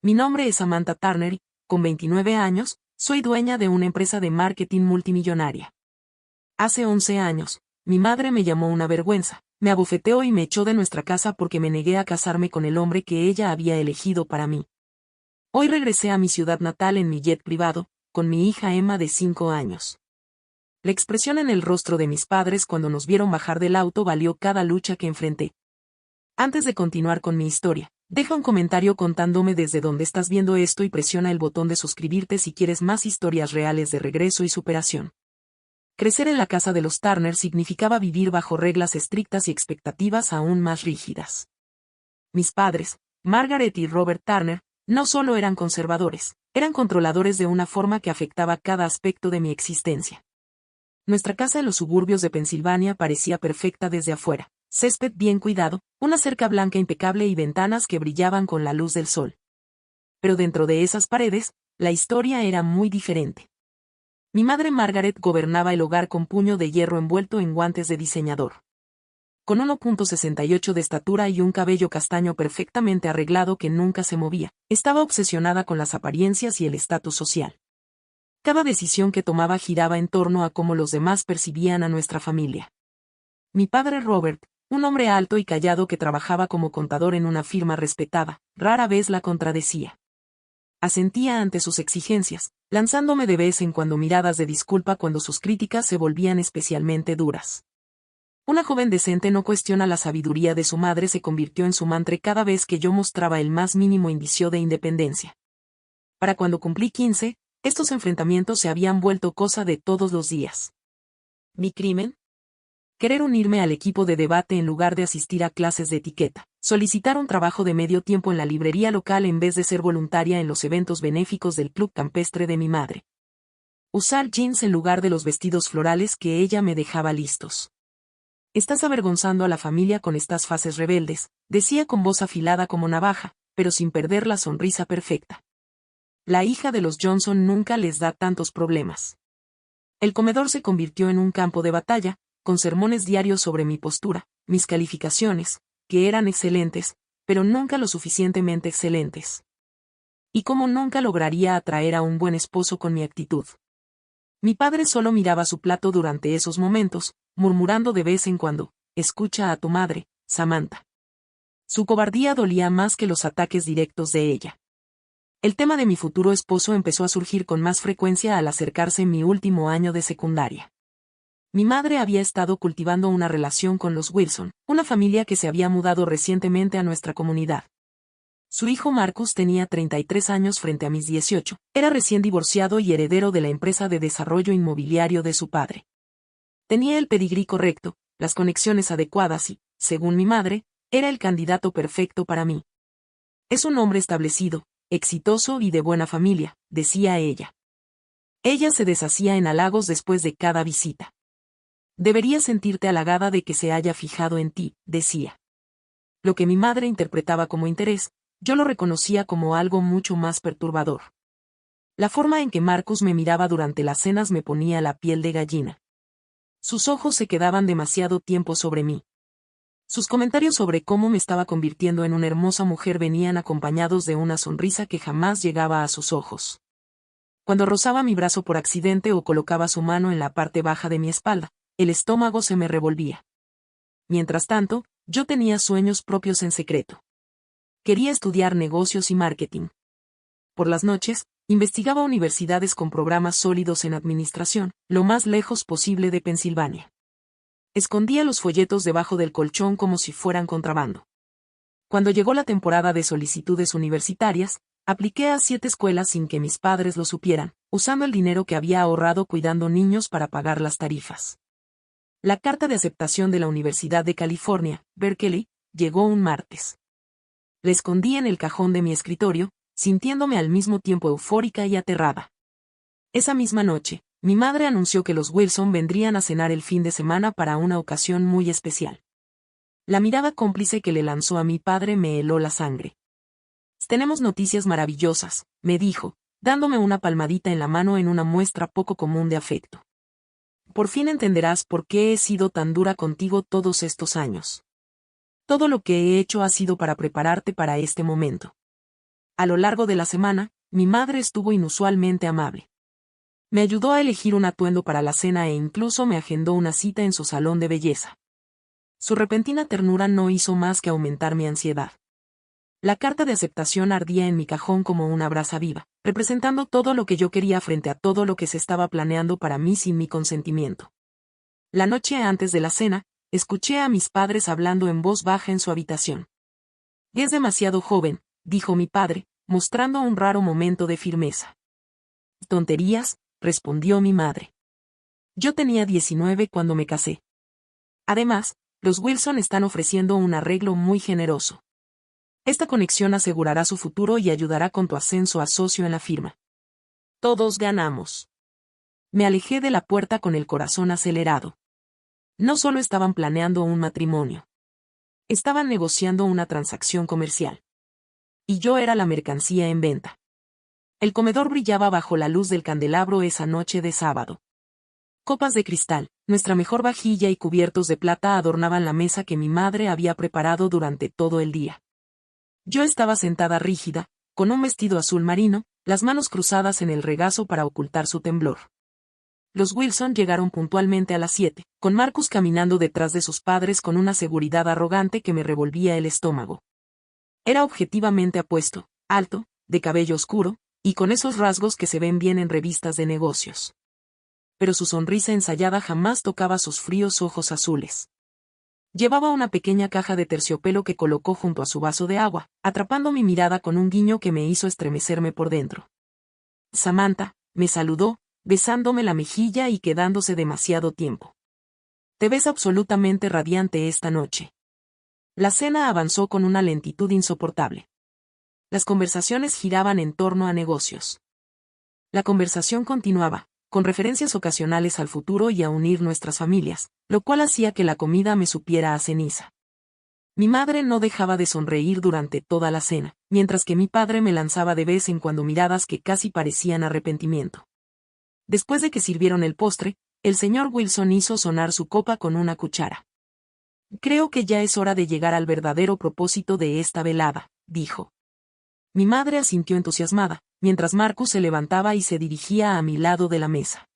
Mi nombre es Samantha Turner y, con 29 años, soy dueña de una empresa de marketing multimillonaria. Hace 11 años, mi madre me llamó una vergüenza, me abofeteó y me echó de nuestra casa porque me negué a casarme con el hombre que ella había elegido para mí. Hoy regresé a mi ciudad natal en mi jet privado, con mi hija Emma de 5 años. La expresión en el rostro de mis padres cuando nos vieron bajar del auto valió cada lucha que enfrenté. Antes de continuar con mi historia, deja un comentario contándome desde dónde estás viendo esto y presiona el botón de suscribirte si quieres más historias reales de regreso y superación. Crecer en la casa de los Turner significaba vivir bajo reglas estrictas y expectativas aún más rígidas. Mis padres, Margaret y Robert Turner, no solo eran conservadores, eran controladores de una forma que afectaba cada aspecto de mi existencia. Nuestra casa en los suburbios de Pensilvania parecía perfecta desde afuera, césped bien cuidado, una cerca blanca impecable y ventanas que brillaban con la luz del sol. Pero dentro de esas paredes, la historia era muy diferente. Mi madre Margaret gobernaba el hogar con puño de hierro envuelto en guantes de diseñador. Con 1,68 de estatura y un cabello castaño perfectamente arreglado que nunca se movía, estaba obsesionada con las apariencias y el estatus social. Cada decisión que tomaba giraba en torno a cómo los demás percibían a nuestra familia. Mi padre Robert, un hombre alto y callado que trabajaba como contador en una firma respetada, rara vez la contradecía. Asentía ante sus exigencias, lanzándome de vez en cuando miradas de disculpa cuando sus críticas se volvían especialmente duras. Una joven decente no cuestiona la sabiduría de su madre se convirtió en su mantra cada vez que yo mostraba el más mínimo indicio de independencia. Para cuando cumplí 15, estos enfrentamientos se habían vuelto cosa de todos los días. ¿Mi crimen? Querer unirme al equipo de debate en lugar de asistir a clases de etiqueta, solicitar un trabajo de medio tiempo en la librería local en vez de ser voluntaria en los eventos benéficos del club campestre de mi madre. Usar jeans en lugar de los vestidos florales que ella me dejaba listos. Estás avergonzando a la familia con estas fases rebeldes, decía con voz afilada como navaja, pero sin perder la sonrisa perfecta. La hija de los Johnson nunca les da tantos problemas. El comedor se convirtió en un campo de batalla, con sermones diarios sobre mi postura, mis calificaciones, que eran excelentes, pero nunca lo suficientemente excelentes. Y cómo nunca lograría atraer a un buen esposo con mi actitud. Mi padre solo miraba su plato durante esos momentos, murmurando de vez en cuando, escucha a tu madre, Samantha. Su cobardía dolía más que los ataques directos de ella. El tema de mi futuro esposo empezó a surgir con más frecuencia al acercarse mi último año de secundaria. Mi madre había estado cultivando una relación con los Wilson, una familia que se había mudado recientemente a nuestra comunidad. Su hijo Marcus tenía 33 años frente a mis 18, era recién divorciado y heredero de la empresa de desarrollo inmobiliario de su padre. Tenía el pedigrí correcto, las conexiones adecuadas y, según mi madre, era el candidato perfecto para mí. Es un hombre establecido, exitoso y de buena familia, decía ella. Ella se deshacía en halagos después de cada visita. Deberías sentirte halagada de que se haya fijado en ti, decía. Lo que mi madre interpretaba como interés, yo lo reconocía como algo mucho más perturbador. La forma en que Marcus me miraba durante las cenas me ponía la piel de gallina. Sus ojos se quedaban demasiado tiempo sobre mí. Sus comentarios sobre cómo me estaba convirtiendo en una hermosa mujer venían acompañados de una sonrisa que jamás llegaba a sus ojos. Cuando rozaba mi brazo por accidente o colocaba su mano en la parte baja de mi espalda, el estómago se me revolvía. Mientras tanto, yo tenía sueños propios en secreto. Quería estudiar negocios y marketing. Por las noches, investigaba universidades con programas sólidos en administración, lo más lejos posible de Pensilvania. Escondía los folletos debajo del colchón como si fueran contrabando. Cuando llegó la temporada de solicitudes universitarias, apliqué a 7 escuelas sin que mis padres lo supieran, usando el dinero que había ahorrado cuidando niños para pagar las tarifas. La carta de aceptación de la Universidad de California, Berkeley, llegó un martes. La escondí en el cajón de mi escritorio, sintiéndome al mismo tiempo eufórica y aterrada. Esa misma noche, mi madre anunció que los Wilson vendrían a cenar el fin de semana para una ocasión muy especial. La mirada cómplice que le lanzó a mi padre me heló la sangre. Tenemos noticias maravillosas, me dijo, dándome una palmadita en la mano en una muestra poco común de afecto. Por fin entenderás por qué he sido tan dura contigo todos estos años. Todo lo que he hecho ha sido para prepararte para este momento. A lo largo de la semana, mi madre estuvo inusualmente amable. Me ayudó a elegir un atuendo para la cena e incluso me agendó una cita en su salón de belleza. Su repentina ternura no hizo más que aumentar mi ansiedad. La carta de aceptación ardía en mi cajón como una brasa viva, representando todo lo que yo quería frente a todo lo que se estaba planeando para mí sin mi consentimiento. La noche antes de la cena, escuché a mis padres hablando en voz baja en su habitación. «Es demasiado joven», dijo mi padre, mostrando un raro momento de firmeza. «Tonterías», respondió mi madre. «Yo tenía 19 cuando me casé. Además, los Wilson están ofreciendo un arreglo muy generoso. Esta conexión asegurará su futuro y ayudará con tu ascenso a socio en la firma. Todos ganamos». Me alejé de la puerta con el corazón acelerado. No solo estaban planeando un matrimonio. Estaban negociando una transacción comercial. Y yo era la mercancía en venta. El comedor brillaba bajo la luz del candelabro esa noche de sábado. Copas de cristal, nuestra mejor vajilla y cubiertos de plata adornaban la mesa que mi madre había preparado durante todo el día. Yo estaba sentada rígida, con un vestido azul marino, las manos cruzadas en el regazo para ocultar su temblor. Los Wilson llegaron puntualmente a las 7, con Marcus caminando detrás de sus padres con una seguridad arrogante que me revolvía el estómago. Era objetivamente apuesto, alto, de cabello oscuro, y con esos rasgos que se ven bien en revistas de negocios. Pero su sonrisa ensayada jamás tocaba sus fríos ojos azules. Llevaba una pequeña caja de terciopelo que colocó junto a su vaso de agua, atrapando mi mirada con un guiño que me hizo estremecerme por dentro. «Samantha», me saludó, besándome la mejilla y quedándose demasiado tiempo. «Te ves absolutamente radiante esta noche». La cena avanzó con una lentitud insoportable. Las conversaciones giraban en torno a negocios. La conversación continuaba, con referencias ocasionales al futuro y a unir nuestras familias, lo cual hacía que la comida me supiera a ceniza. Mi madre no dejaba de sonreír durante toda la cena, mientras que mi padre me lanzaba de vez en cuando miradas que casi parecían arrepentimiento. Después de que sirvieron el postre, el señor Wilson hizo sonar su copa con una cuchara. «Creo que ya es hora de llegar al verdadero propósito de esta velada», dijo. Mi madre asintió entusiasmada, mientras Marcus se levantaba y se dirigía a mi lado de la mesa.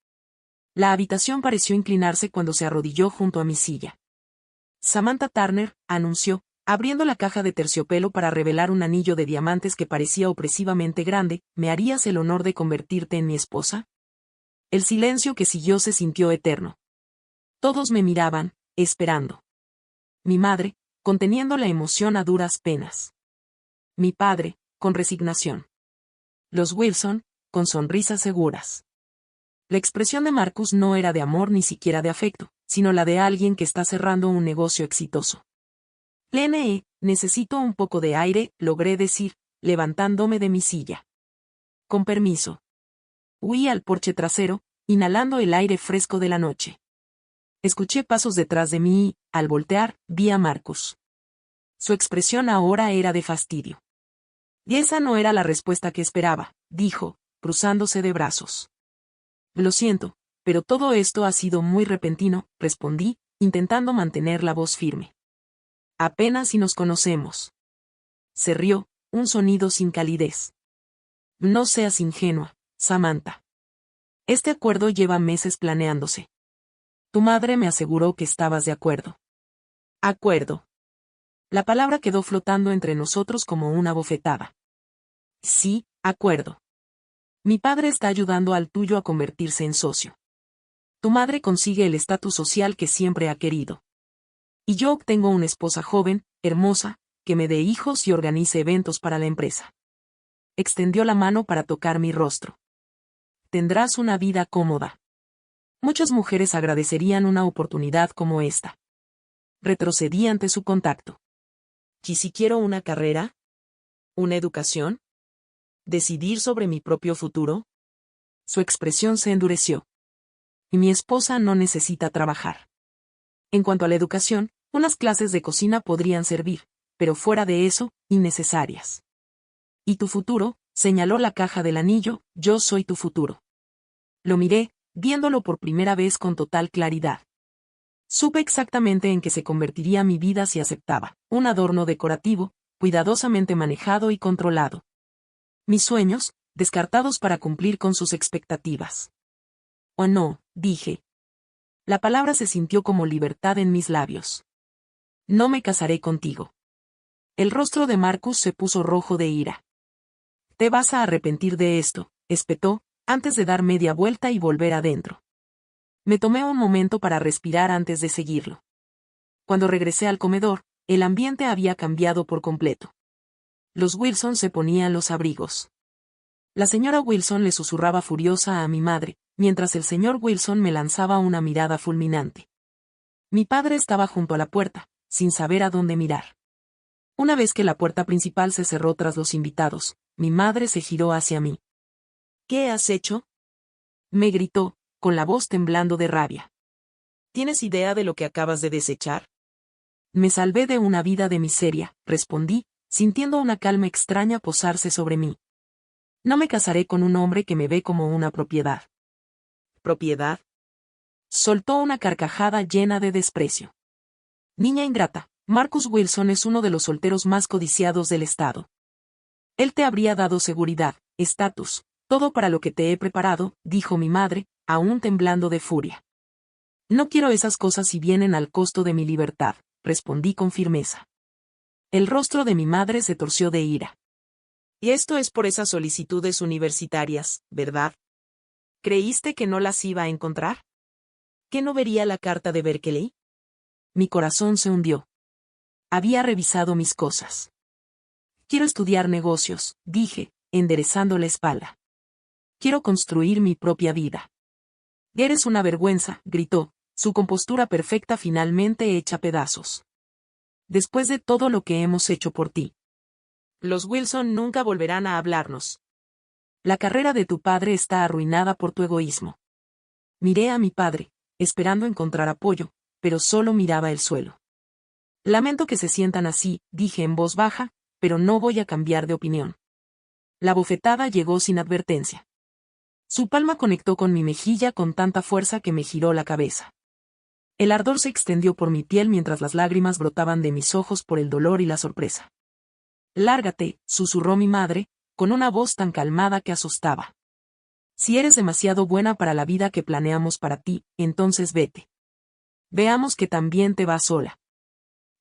La habitación pareció inclinarse cuando se arrodilló junto a mi silla. «Samantha Turner», anunció, abriendo la caja de terciopelo para revelar un anillo de diamantes que parecía opresivamente grande, «¿me harías el honor de convertirte en mi esposa?». El silencio que siguió se sintió eterno. Todos me miraban, esperando. Mi madre, conteniendo la emoción a duras penas. Mi padre, con resignación. Los Wilson, con sonrisas seguras. La expresión de Marcus no era de amor ni siquiera de afecto, sino la de alguien que está cerrando un negocio exitoso. Necesito un poco de aire», logré decir, levantándome de mi silla. «Con permiso». Huí al porche trasero, inhalando el aire fresco de la noche. Escuché pasos detrás de mí y, al voltear, vi a Marcus. Su expresión ahora era de fastidio. «Y esa no era la respuesta que esperaba», dijo, cruzándose de brazos. «Lo siento, pero todo esto ha sido muy repentino», respondí, intentando mantener la voz firme. «Apenas si nos conocemos». Se rió, un sonido sin calidez. «No seas ingenua, Samantha. Este acuerdo lleva meses planeándose. Tu madre me aseguró que estabas de acuerdo». «Acuerdo». La palabra quedó flotando entre nosotros como una bofetada. «Sí, acuerdo. Mi padre está ayudando al tuyo a convertirse en socio. Tu madre consigue el estatus social que siempre ha querido. Y yo obtengo una esposa joven, hermosa, que me dé hijos y organice eventos para la empresa». Extendió la mano para tocar mi rostro. «Tendrás una vida cómoda. Muchas mujeres agradecerían una oportunidad como esta». Retrocedí ante su contacto. ¿Y si quiero una carrera? ¿Una educación? ¿Decidir sobre mi propio futuro? Su expresión se endureció. «Y mi esposa no necesita trabajar. En cuanto a la educación, unas clases de cocina podrían servir, pero fuera de eso, innecesarias». «¿Y tu futuro?», señaló la caja del anillo. «Yo soy tu futuro». Lo miré, viéndolo por primera vez con total claridad. Supe exactamente en qué se convertiría mi vida si aceptaba, un adorno decorativo, cuidadosamente manejado y controlado. Mis sueños, descartados para cumplir con sus expectativas. Oh no, dije. La palabra se sintió como libertad en mis labios. No me casaré contigo. El rostro de Marcus se puso rojo de ira. Te vas a arrepentir de esto, espetó, antes de dar media vuelta y volver adentro. Me tomé un momento para respirar antes de seguirlo. Cuando regresé al comedor, el ambiente había cambiado por completo. Los Wilson se ponían los abrigos. La señora Wilson le susurraba furiosa a mi madre, mientras el señor Wilson me lanzaba una mirada fulminante. Mi padre estaba junto a la puerta, sin saber a dónde mirar. Una vez que la puerta principal se cerró tras los invitados, mi madre se giró hacia mí. ¿Qué has hecho?, me gritó, con la voz temblando de rabia. ¿Tienes idea de lo que acabas de desechar? Me salvé de una vida de miseria, respondí, sintiendo una calma extraña posarse sobre mí. No me casaré con un hombre que me ve como una propiedad. ¿Propiedad? Soltó una carcajada llena de desprecio. Niña ingrata, Marcus Wilson es uno de los solteros más codiciados del estado. Él te habría dado seguridad, estatus, todo para lo que te he preparado, dijo mi madre, aún temblando de furia. No quiero esas cosas si vienen al costo de mi libertad, respondí con firmeza. El rostro de mi madre se torció de ira. Y esto es por esas solicitudes universitarias, ¿verdad? ¿Creíste que no las iba a encontrar? ¿Que no vería la carta de Berkeley? Mi corazón se hundió. Había revisado mis cosas. Quiero estudiar negocios, dije, enderezando la espalda. Quiero construir mi propia vida. Eres una vergüenza, gritó, su compostura perfecta finalmente hecha pedazos. Después de todo lo que hemos hecho por ti. Los Wilson nunca volverán a hablarnos. La carrera de tu padre está arruinada por tu egoísmo. Miré a mi padre, esperando encontrar apoyo, pero solo miraba el suelo. Lamento que se sientan así, dije en voz baja, pero no voy a cambiar de opinión. La bofetada llegó sin advertencia. Su palma conectó con mi mejilla con tanta fuerza que me giró la cabeza. El ardor se extendió por mi piel mientras las lágrimas brotaban de mis ojos por el dolor y la sorpresa. Lárgate, susurró mi madre, con una voz tan calmada que asustaba. Si eres demasiado buena para la vida que planeamos para ti, entonces vete. Veamos que también te vas sola.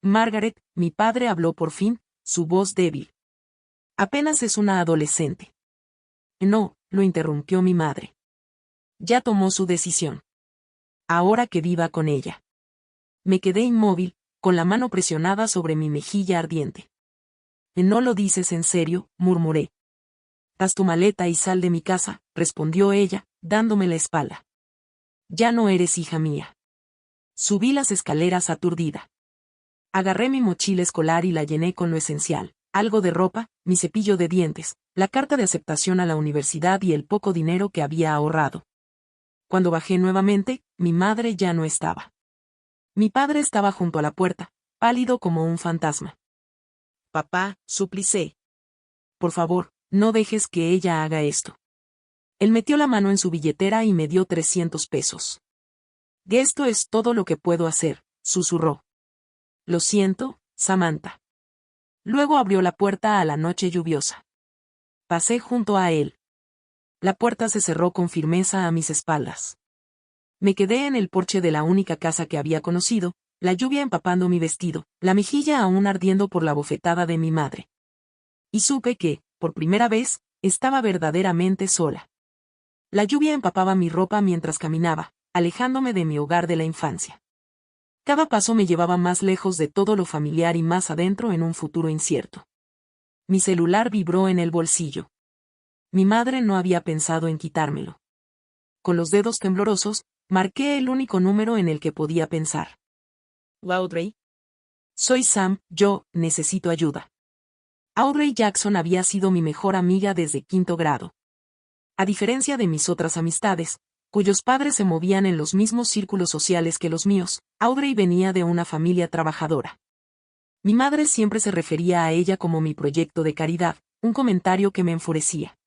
Margaret, mi padre habló por fin, su voz débil. Apenas es una adolescente. No, lo interrumpió mi madre. Ya tomó su decisión. Ahora que viva con ella. Me quedé inmóvil, con la mano presionada sobre mi mejilla ardiente. No lo dices en serio, murmuré. Haz tu maleta y sal de mi casa, respondió ella, dándome la espalda. Ya no eres hija mía. Subí las escaleras aturdida. Agarré mi mochila escolar y la llené con lo esencial, algo de ropa, mi cepillo de dientes, la carta de aceptación a la universidad y el poco dinero que había ahorrado. Cuando bajé nuevamente, mi madre ya no estaba. Mi padre estaba junto a la puerta, pálido como un fantasma. Papá, suplicé. Por favor, no dejes que ella haga esto. Él metió la mano en su billetera y me dio 300 pesos. Esto es todo lo que puedo hacer, susurró. Lo siento, Samantha. Luego abrió la puerta a la noche lluviosa. Pasé junto a él. La puerta se cerró con firmeza a mis espaldas. Me quedé en el porche de la única casa que había conocido, la lluvia empapando mi vestido, la mejilla aún ardiendo por la bofetada de mi madre. Y supe que, por primera vez, estaba verdaderamente sola. La lluvia empapaba mi ropa mientras caminaba, alejándome de mi hogar de la infancia. Cada paso me llevaba más lejos de todo lo familiar y más adentro en un futuro incierto. Mi celular vibró en el bolsillo. Mi madre no había pensado en quitármelo. Con los dedos temblorosos, marqué el único número en el que podía pensar. ¿Audrey? Soy Sam, yo necesito ayuda. Audrey Jackson había sido mi mejor amiga desde quinto grado. A diferencia de mis otras amistades, cuyos padres se movían en los mismos círculos sociales que los míos, Audrey venía de una familia trabajadora. Mi madre siempre se refería a ella como mi proyecto de caridad, un comentario que me enfurecía.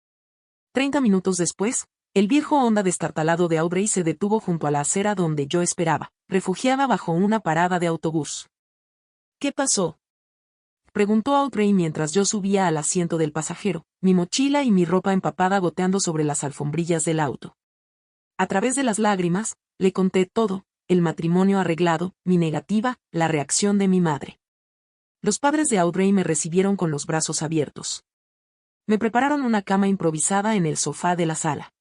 30 minutos después, el viejo Honda destartalado de Audrey se detuvo junto a la acera donde yo esperaba, refugiada bajo una parada de autobús. ¿Qué pasó? Preguntó Audrey mientras yo subía al asiento del pasajero, mi mochila y mi ropa empapada goteando sobre las alfombrillas del auto. A través de las lágrimas, le conté todo, el matrimonio arreglado, mi negativa, la reacción de mi madre. Los padres de Audrey me recibieron con los brazos abiertos. Me prepararon una cama improvisada en el sofá de la sala.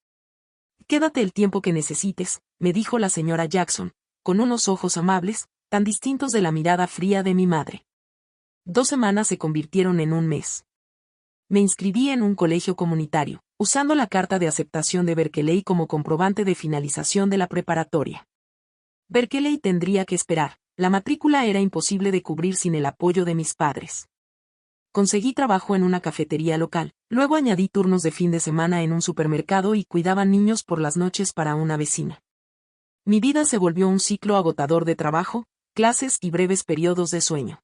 «Quédate el tiempo que necesites», me dijo la señora Jackson, con unos ojos amables, tan distintos de la mirada fría de mi madre. 2 semanas se convirtieron en un mes. Me inscribí en un colegio comunitario, usando la carta de aceptación de Berkeley como comprobante de finalización de la preparatoria. Berkeley tendría que esperar, la matrícula era imposible de cubrir sin el apoyo de mis padres. Conseguí trabajo en una cafetería local, luego añadí turnos de fin de semana en un supermercado y cuidaba niños por las noches para una vecina. Mi vida se volvió un ciclo agotador de trabajo, clases y breves periodos de sueño.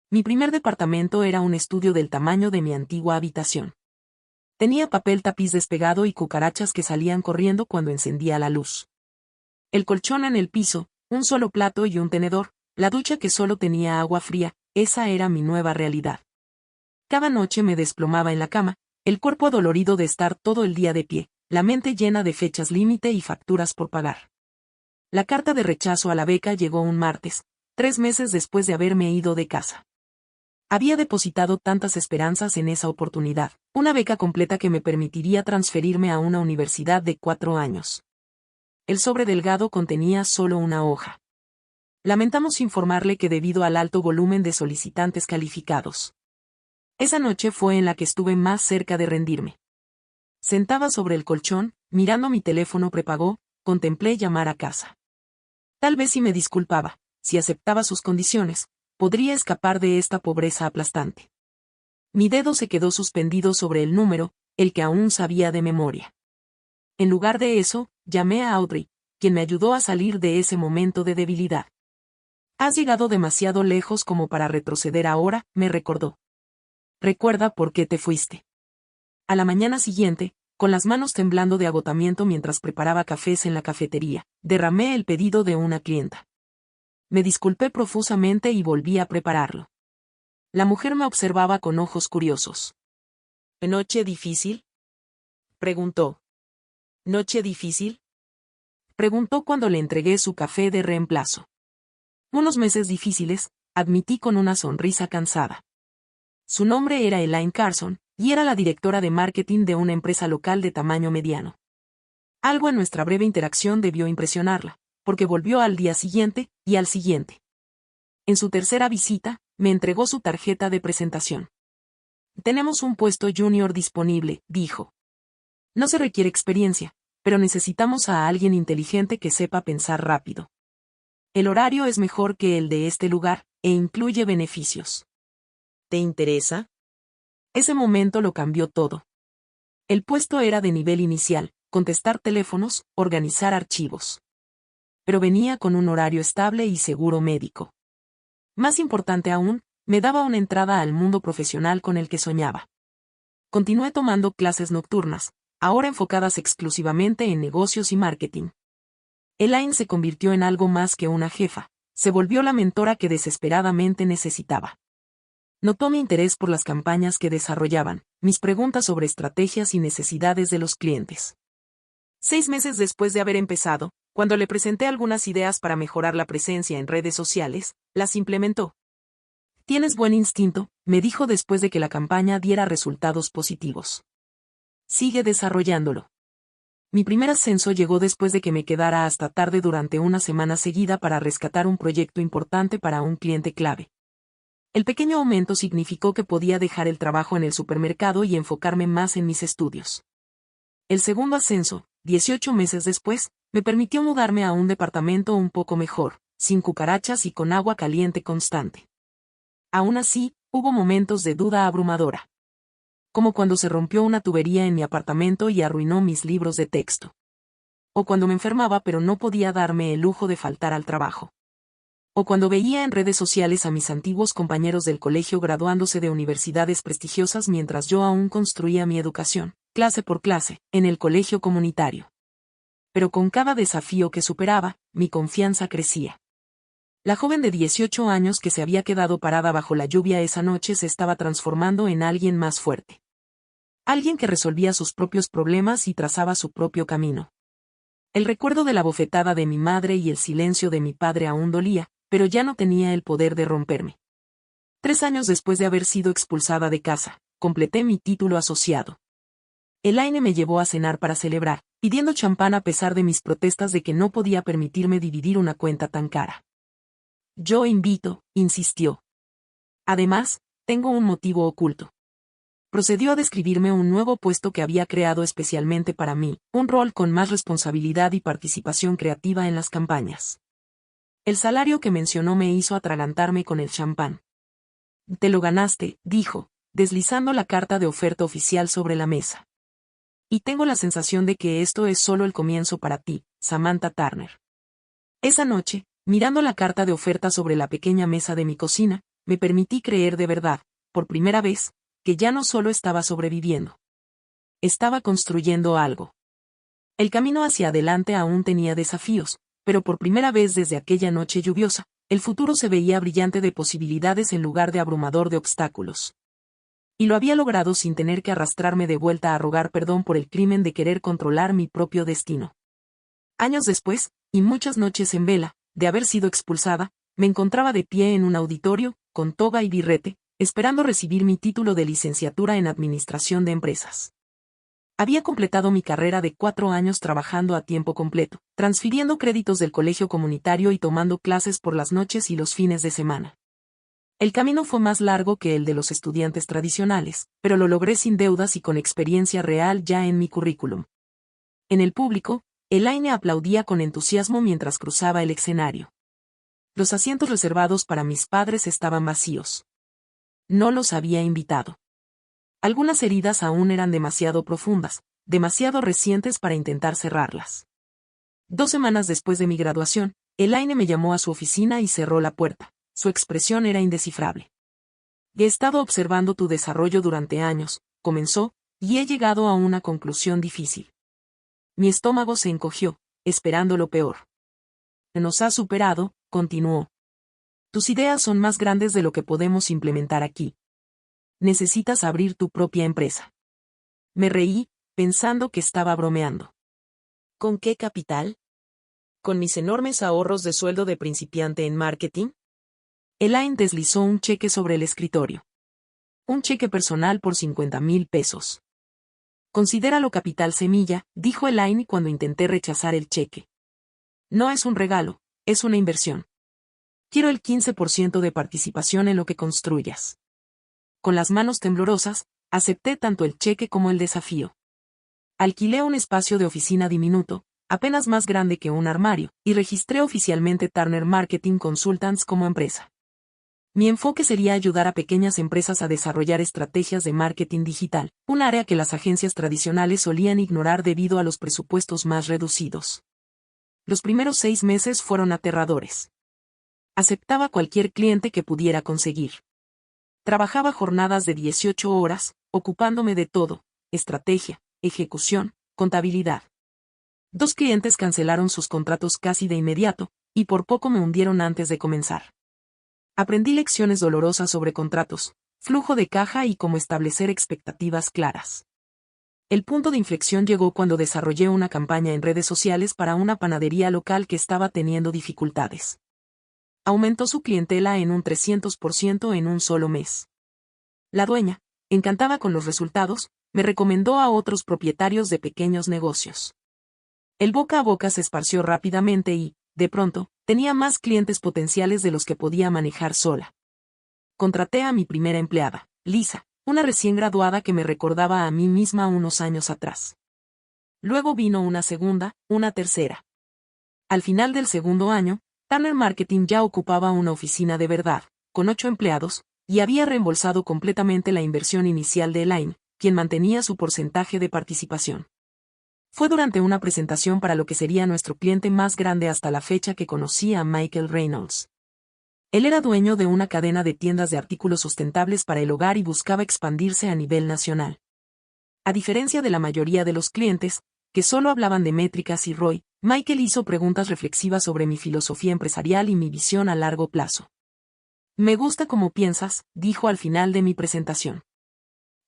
Mi primer departamento era un estudio del tamaño de mi antigua habitación. Tenía papel tapiz despegado y cucarachas que salían corriendo cuando encendía la luz. El colchón en el piso, un solo plato y un tenedor, la ducha que solo tenía agua fría, esa era mi nueva realidad. Cada noche me desplomaba en la cama, el cuerpo adolorido de estar todo el día de pie, la mente llena de fechas límite y facturas por pagar. La carta de rechazo a la beca llegó un martes, 3 meses después de haberme ido de casa. Había depositado tantas esperanzas en esa oportunidad, una beca completa que me permitiría transferirme a una universidad de 4 años. El sobre delgado contenía solo una hoja. Lamentamos informarle que debido al alto volumen de solicitantes calificados. Esa noche fue en la que estuve más cerca de rendirme. Sentada sobre el colchón, mirando mi teléfono prepago, contemplé llamar a casa. Tal vez si me disculpaba, si aceptaba sus condiciones, podría escapar de esta pobreza aplastante. Mi dedo se quedó suspendido sobre el número, el que aún sabía de memoria. En lugar de eso, llamé a Audrey, quien me ayudó a salir de ese momento de debilidad. «Has llegado demasiado lejos como para retroceder ahora», me recordó. «Recuerda por qué te fuiste». A la mañana siguiente, con las manos temblando de agotamiento mientras preparaba cafés en la cafetería, derramé el pedido de una clienta. Me disculpé profusamente y volví a prepararlo. La mujer me observaba con ojos curiosos. «¿Noche difícil?», preguntó. «¿Noche difícil?», preguntó cuando le entregué su café de reemplazo. «Unos meses difíciles», admití con una sonrisa cansada. Su nombre era Elaine Carson, y era la directora de marketing de una empresa local de tamaño mediano. Algo en nuestra breve interacción debió impresionarla, porque volvió al día siguiente, y al siguiente. En su tercera visita, me entregó su tarjeta de presentación. «Tenemos un puesto junior disponible», dijo. «No se requiere experiencia, pero necesitamos a alguien inteligente que sepa pensar rápido. El horario es mejor que el de este lugar, e incluye beneficios. ¿Te interesa?». Ese momento lo cambió todo. El puesto era de nivel inicial, contestar teléfonos, organizar archivos. Pero venía con un horario estable y seguro médico. Más importante aún, me daba una entrada al mundo profesional con el que soñaba. Continué tomando clases nocturnas, ahora enfocadas exclusivamente en negocios y marketing. Elaine se convirtió en algo más que una jefa, se volvió la mentora que desesperadamente necesitaba. Notó mi interés por las campañas que desarrollaban, mis preguntas sobre estrategias y necesidades de los clientes. 6 meses después de haber empezado, cuando le presenté algunas ideas para mejorar la presencia en redes sociales, las implementó. «Tienes buen instinto», me dijo después de que la campaña diera resultados positivos. «Sigue desarrollándolo». Mi primer ascenso llegó después de que me quedara hasta tarde durante una semana seguida para rescatar un proyecto importante para un cliente clave. El pequeño aumento significó que podía dejar el trabajo en el supermercado y enfocarme más en mis estudios. El segundo ascenso, 18 meses después, me permitió mudarme a un departamento un poco mejor, sin cucarachas y con agua caliente constante. Aún así, hubo momentos de duda abrumadora. Como cuando se rompió una tubería en mi apartamento y arruinó mis libros de texto. O cuando me enfermaba pero no podía darme el lujo de faltar al trabajo. O cuando veía en redes sociales a mis antiguos compañeros del colegio graduándose de universidades prestigiosas mientras yo aún construía mi educación, clase por clase, en el colegio comunitario. Pero con cada desafío que superaba, mi confianza crecía. La joven de 18 años que se había quedado parada bajo la lluvia esa noche se estaba transformando en alguien más fuerte. Alguien que resolvía sus propios problemas y trazaba su propio camino. El recuerdo de la bofetada de mi madre y el silencio de mi padre aún dolía, pero ya no tenía el poder de romperme. 3 años después de haber sido expulsada de casa, completé mi título asociado. Elaine me llevó a cenar para celebrar, pidiendo champán a pesar de mis protestas de que no podía permitirme dividir una cuenta tan cara. Yo invito, insistió. Además, tengo un motivo oculto. Procedió a describirme un nuevo puesto que había creado especialmente para mí, un rol con más responsabilidad y participación creativa en las campañas. El salario que mencionó me hizo atragantarme con el champán. Te lo ganaste, dijo, deslizando la carta de oferta oficial sobre la mesa. Y tengo la sensación de que esto es solo el comienzo para ti, Samantha Turner. Esa noche, mirando la carta de oferta sobre la pequeña mesa de mi cocina, me permití creer de verdad, por primera vez, que ya no solo estaba sobreviviendo. Estaba construyendo algo. El camino hacia adelante aún tenía desafíos, pero por primera vez desde aquella noche lluviosa, el futuro se veía brillante de posibilidades en lugar de abrumador de obstáculos. Y lo había logrado sin tener que arrastrarme de vuelta a rogar perdón por el crimen de querer controlar mi propio destino. Años después, y muchas noches en vela, de haber sido expulsada, me encontraba de pie en un auditorio, con toga y birrete, esperando recibir mi título de licenciatura en Administración de Empresas. Había completado mi carrera de 4 años trabajando a tiempo completo, transfiriendo créditos del colegio comunitario y tomando clases por las noches y los fines de semana. El camino fue más largo que el de los estudiantes tradicionales, pero lo logré sin deudas y con experiencia real ya en mi currículum. En el público, Elaine aplaudía con entusiasmo mientras cruzaba el escenario. Los asientos reservados para mis padres estaban vacíos. No los había invitado. Algunas heridas aún eran demasiado profundas, demasiado recientes para intentar cerrarlas. 2 semanas después de mi graduación, Elaine me llamó a su oficina y cerró la puerta. Su expresión era indescifrable. He estado observando tu desarrollo durante años, comenzó, y he llegado a una conclusión difícil. Mi estómago se encogió, esperando lo peor. Nos has superado, continuó. Tus ideas son más grandes de lo que podemos implementar aquí. Necesitas abrir tu propia empresa. Me reí, pensando que estaba bromeando. ¿Con qué capital? ¿Con mis enormes ahorros de sueldo de principiante en marketing? Elaine deslizó un cheque sobre el escritorio. Un cheque personal por 50,000 pesos. Considéralo capital semilla, dijo Elaine cuando intenté rechazar el cheque. No es un regalo, es una inversión. Quiero el 15% de participación en lo que construyas. Con las manos temblorosas, acepté tanto el cheque como el desafío. Alquilé un espacio de oficina diminuto, apenas más grande que un armario, y registré oficialmente Turner Marketing Consultants como empresa. Mi enfoque sería ayudar a pequeñas empresas a desarrollar estrategias de marketing digital, un área que las agencias tradicionales solían ignorar debido a los presupuestos más reducidos. Los primeros 6 meses fueron aterradores. Aceptaba cualquier cliente que pudiera conseguir. Trabajaba jornadas de 18 horas, ocupándome de todo: estrategia, ejecución, contabilidad. 2 clientes cancelaron sus contratos casi de inmediato, y por poco me hundieron antes de comenzar. Aprendí lecciones dolorosas sobre contratos, flujo de caja y cómo establecer expectativas claras. El punto de inflexión llegó cuando desarrollé una campaña en redes sociales para una panadería local que estaba teniendo dificultades. Aumentó su clientela en un 300% en un solo mes. La dueña, encantada con los resultados, me recomendó a otros propietarios de pequeños negocios. El boca a boca se esparció rápidamente y, de pronto, tenía más clientes potenciales de los que podía manejar sola. Contraté a mi primera empleada, Lisa, una recién graduada que me recordaba a mí misma unos años atrás. Luego vino una segunda, una tercera. Al final del segundo año, Turner Marketing ya ocupaba una oficina de verdad, con 8 empleados, y había reembolsado completamente la inversión inicial de Elaine, quien mantenía su porcentaje de participación. Fue durante una presentación para lo que sería nuestro cliente más grande hasta la fecha que conocí a Michael Reynolds. Él era dueño de una cadena de tiendas de artículos sustentables para el hogar y buscaba expandirse a nivel nacional. A diferencia de la mayoría de los clientes, que solo hablaban de métricas y ROI, Michael hizo preguntas reflexivas sobre mi filosofía empresarial y mi visión a largo plazo. Me gusta cómo piensas, dijo al final de mi presentación.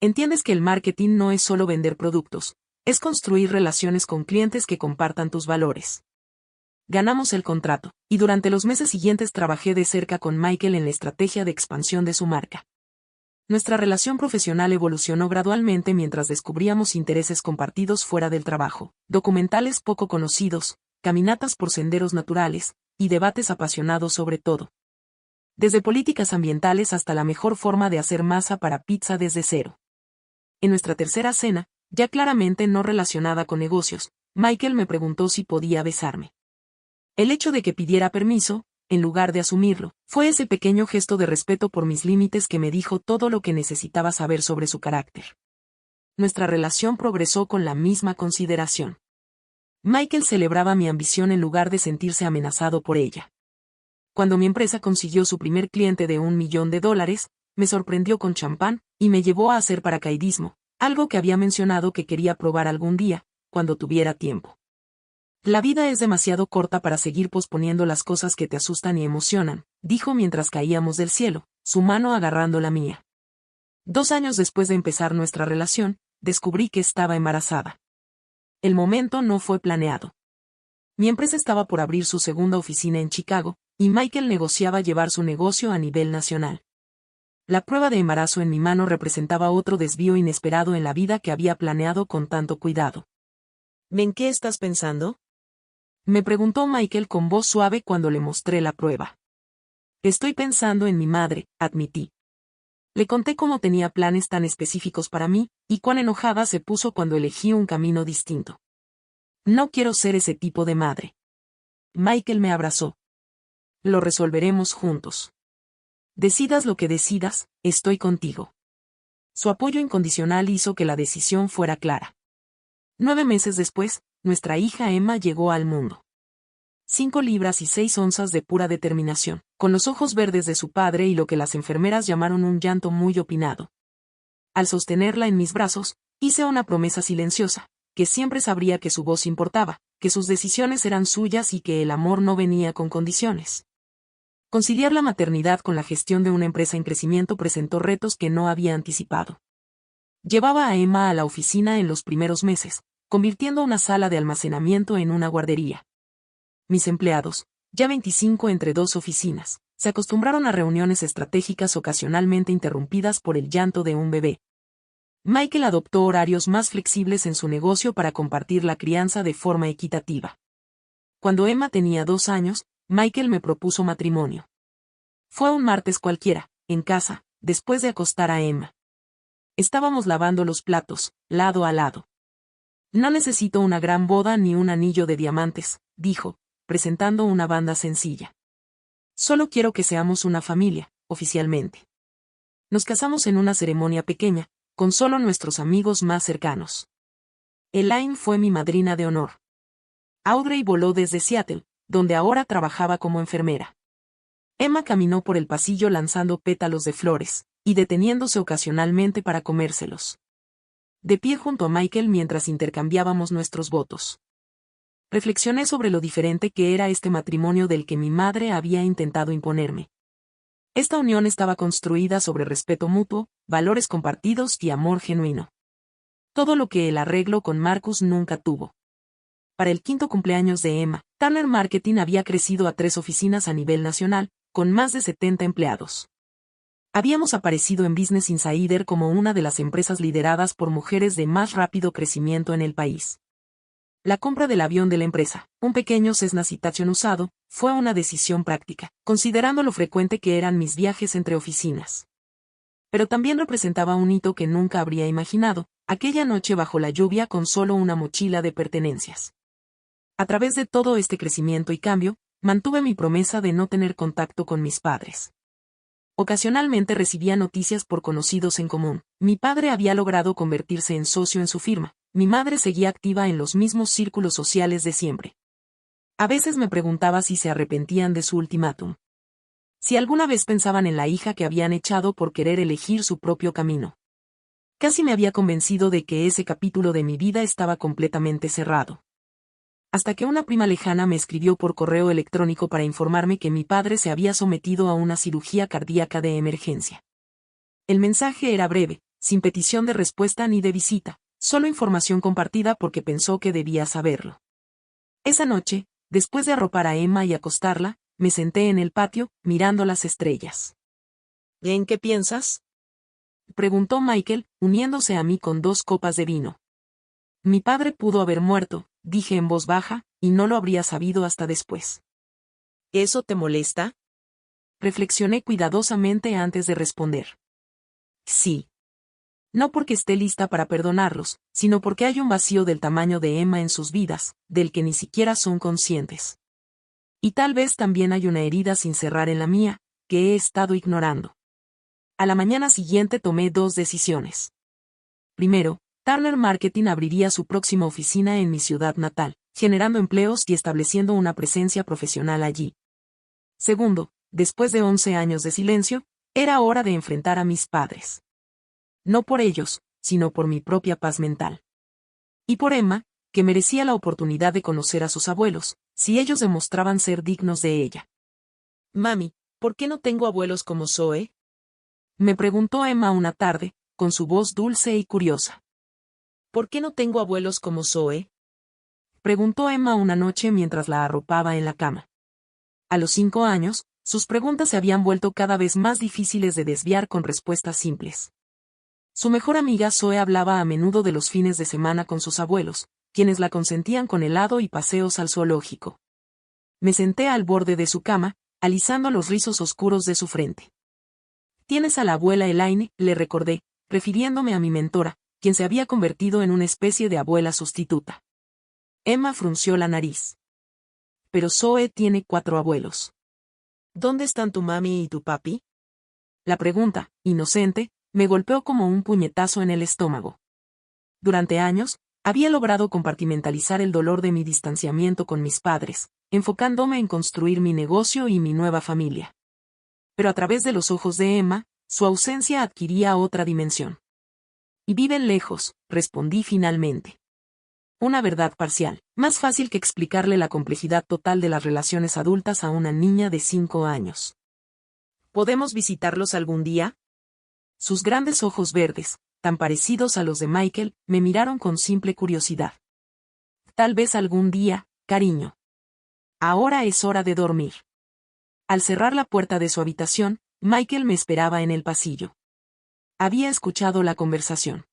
Entiendes que el marketing no es solo vender productos, es construir relaciones con clientes que compartan tus valores. Ganamos el contrato, y durante los meses siguientes trabajé de cerca con Michael en la estrategia de expansión de su marca. Nuestra relación profesional evolucionó gradualmente mientras descubríamos intereses compartidos fuera del trabajo, documentales poco conocidos, caminatas por senderos naturales, y debates apasionados sobre todo. Desde políticas ambientales hasta la mejor forma de hacer masa para pizza desde cero. En nuestra tercera cena, ya claramente no relacionada con negocios, Michael me preguntó si podía besarme. El hecho de que pidiera permiso, en lugar de asumirlo, fue ese pequeño gesto de respeto por mis límites que me dijo todo lo que necesitaba saber sobre su carácter. Nuestra relación progresó con la misma consideración. Michael celebraba mi ambición en lugar de sentirse amenazado por ella. Cuando mi empresa consiguió su primer cliente de $1 millón, me sorprendió con champán, y me llevó a hacer paracaidismo, algo que había mencionado que quería probar algún día, cuando tuviera tiempo. La vida es demasiado corta para seguir posponiendo las cosas que te asustan y emocionan, dijo mientras caíamos del cielo, su mano agarrando la mía. 2 años después de empezar nuestra relación, descubrí que estaba embarazada. El momento no fue planeado. Mi empresa estaba por abrir su segunda oficina en Chicago, y Michael negociaba llevar su negocio a nivel nacional. La prueba de embarazo en mi mano representaba otro desvío inesperado en la vida que había planeado con tanto cuidado. ¿En qué estás pensando?, me preguntó Michael con voz suave cuando le mostré la prueba. Estoy pensando en mi madre, admití. Le conté cómo tenía planes tan específicos para mí, y cuán enojada se puso cuando elegí un camino distinto. No quiero ser ese tipo de madre. Michael me abrazó. Lo resolveremos juntos. Decidas lo que decidas, estoy contigo. Su apoyo incondicional hizo que la decisión fuera clara. 9 meses después, nuestra hija Emma llegó al mundo. 5 libras y 6 onzas de pura determinación, con los ojos verdes de su padre y lo que las enfermeras llamaron un llanto muy opinado. Al sostenerla en mis brazos, hice una promesa silenciosa, que siempre sabría que su voz importaba, que sus decisiones eran suyas y que el amor no venía con condiciones. Conciliar la maternidad con la gestión de una empresa en crecimiento presentó retos que no había anticipado. Llevaba a Emma a la oficina en los primeros meses, convirtiendo una sala de almacenamiento en una guardería. Mis empleados, ya 25 entre 2 oficinas, se acostumbraron a reuniones estratégicas ocasionalmente interrumpidas por el llanto de un bebé. Michael adoptó horarios más flexibles en su negocio para compartir la crianza de forma equitativa. Cuando Emma tenía 2 años, Michael me propuso matrimonio. Fue un martes cualquiera, en casa, después de acostar a Emma. Estábamos lavando los platos, lado a lado. No necesito una gran boda ni un anillo de diamantes, dijo, presentando una banda sencilla. Solo quiero que seamos una familia, oficialmente. Nos casamos en una ceremonia pequeña, con solo nuestros amigos más cercanos. Elaine fue mi madrina de honor. Audrey voló desde Seattle, donde ahora trabajaba como enfermera. Emma caminó por el pasillo lanzando pétalos de flores, y deteniéndose ocasionalmente para comérselos. De pie junto a Michael mientras intercambiábamos nuestros votos. Reflexioné sobre lo diferente que era este matrimonio del que mi madre había intentado imponerme. Esta unión estaba construida sobre respeto mutuo, valores compartidos y amor genuino. Todo lo que el arreglo con Marcus nunca tuvo. Para el 5º cumpleaños de Emma, Turner Marketing había crecido a 3 oficinas a nivel nacional, con más de 70 empleados. Habíamos aparecido en Business Insider como una de las empresas lideradas por mujeres de más rápido crecimiento en el país. La compra del avión de la empresa, un pequeño Cessna Citation usado, fue una decisión práctica, considerando lo frecuente que eran mis viajes entre oficinas. Pero también representaba un hito que nunca habría imaginado, aquella noche bajo la lluvia con solo una mochila de pertenencias. A través de todo este crecimiento y cambio, mantuve mi promesa de no tener contacto con mis padres. Ocasionalmente recibía noticias por conocidos en común. Mi padre había logrado convertirse en socio en su firma. Mi madre seguía activa en los mismos círculos sociales de siempre. A veces me preguntaba si se arrepentían de su ultimátum. Si alguna vez pensaban en la hija que habían echado por querer elegir su propio camino. Casi me había convencido de que ese capítulo de mi vida estaba completamente cerrado. Hasta que una prima lejana me escribió por correo electrónico para informarme que mi padre se había sometido a una cirugía cardíaca de emergencia. El mensaje era breve, sin petición de respuesta ni de visita, solo información compartida porque pensó que debía saberlo. Esa noche, después de arropar a Emma y acostarla, me senté en el patio, mirando las estrellas. ¿En qué piensas?, preguntó Michael, uniéndose a mí con 2 copas de vino. Mi padre pudo haber muerto, dije en voz baja, y no lo habría sabido hasta después. ¿Eso te molesta?, reflexioné cuidadosamente antes de responder. Sí. No porque esté lista para perdonarlos, sino porque hay un vacío del tamaño de Emma en sus vidas, del que ni siquiera son conscientes. Y tal vez también hay una herida sin cerrar en la mía, que he estado ignorando. A la mañana siguiente tomé 2 decisiones. Primero, Turner Marketing abriría su próxima oficina en mi ciudad natal, generando empleos y estableciendo una presencia profesional allí. Segundo, después de 11 años de silencio, era hora de enfrentar a mis padres. No por ellos, sino por mi propia paz mental. Y por Emma, que merecía la oportunidad de conocer a sus abuelos, si ellos demostraban ser dignos de ella. Mami, ¿por qué no tengo abuelos como Zoe?, me preguntó Emma una tarde, con su voz dulce y curiosa. ¿Por qué no tengo abuelos como Zoe?, preguntó Emma una noche mientras la arropaba en la cama. A los 5 años, sus preguntas se habían vuelto cada vez más difíciles de desviar con respuestas simples. Su mejor amiga Zoe hablaba a menudo de los fines de semana con sus abuelos, quienes la consentían con helado y paseos al zoológico. Me senté al borde de su cama, alisando los rizos oscuros de su frente. «Tienes a la abuela Elaine», le recordé, refiriéndome a mi mentora, quien se había convertido en una especie de abuela sustituta. Emma frunció la nariz. «Pero Zoe tiene 4 abuelos. ¿Dónde están tu mami y tu papi?». La pregunta, inocente, me golpeó como un puñetazo en el estómago. Durante años, había logrado compartimentalizar el dolor de mi distanciamiento con mis padres, enfocándome en construir mi negocio y mi nueva familia. Pero a través de los ojos de Emma, su ausencia adquiría otra dimensión. «Y viven lejos», respondí finalmente. Una verdad parcial, más fácil que explicarle la complejidad total de las relaciones adultas a una niña de 5 años. «¿Podemos visitarlos algún día?». Sus grandes ojos verdes, tan parecidos a los de Michael, me miraron con simple curiosidad. «Tal vez algún día, cariño. Ahora es hora de dormir». Al cerrar la puerta de su habitación, Michael me esperaba en el pasillo. Había escuchado la conversación.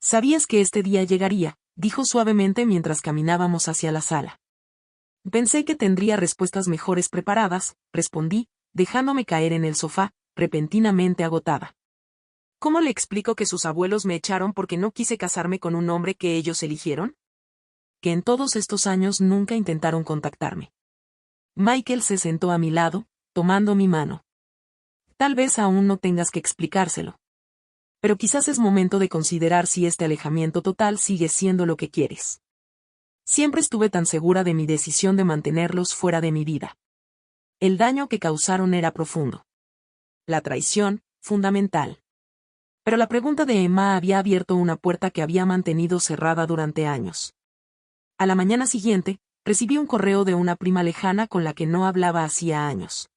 «¿Sabías que este día llegaría?», dijo suavemente mientras caminábamos hacia la sala. «Pensé que tendría respuestas mejores preparadas», respondí, dejándome caer en el sofá, repentinamente agotada. «¿Cómo le explico que sus abuelos me echaron porque no quise casarme con un hombre que ellos eligieron? Que en todos estos años nunca intentaron contactarme». Michael se sentó a mi lado, tomando mi mano. «Tal vez aún no tengas que explicárselo. Pero quizás es momento de considerar si este alejamiento total sigue siendo lo que quieres». Siempre estuve tan segura de mi decisión de mantenerlos fuera de mi vida. El daño que causaron era profundo. La traición, fundamental. Pero la pregunta de Emma había abierto una puerta que había mantenido cerrada durante años. A la mañana siguiente, recibí un correo de una prima lejana con la que no hablaba hacía años.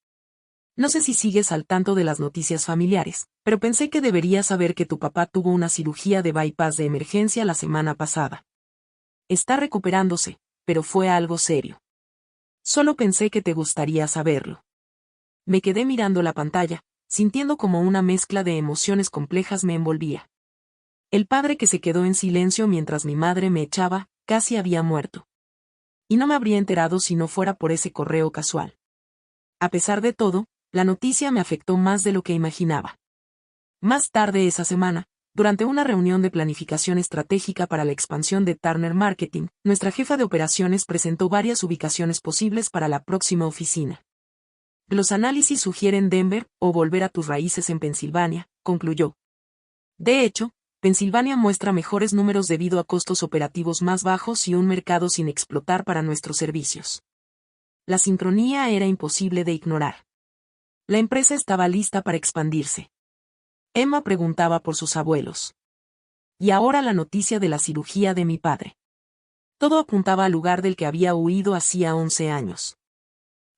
«No sé si sigues al tanto de las noticias familiares, pero pensé que deberías saber que tu papá tuvo una cirugía de bypass de emergencia la semana pasada. Está recuperándose, pero fue algo serio. Solo pensé que te gustaría saberlo». Me quedé mirando la pantalla, sintiendo como una mezcla de emociones complejas me envolvía. El padre que se quedó en silencio mientras mi madre me echaba, casi había muerto. Y no me habría enterado si no fuera por ese correo casual. A pesar de todo, la noticia me afectó más de lo que imaginaba. Más tarde esa semana, durante una reunión de planificación estratégica para la expansión de Turner Marketing, nuestra jefa de operaciones presentó varias ubicaciones posibles para la próxima oficina. «Los análisis sugieren Denver o volver a tus raíces en Pensilvania», concluyó. «De hecho, Pensilvania muestra mejores números debido a costos operativos más bajos y un mercado sin explotar para nuestros servicios». La sincronía era imposible de ignorar. La empresa estaba lista para expandirse. Emma preguntaba por sus abuelos. y ahora la noticia de la cirugía de mi padre. Todo apuntaba al lugar del que había huido hacía 11 años.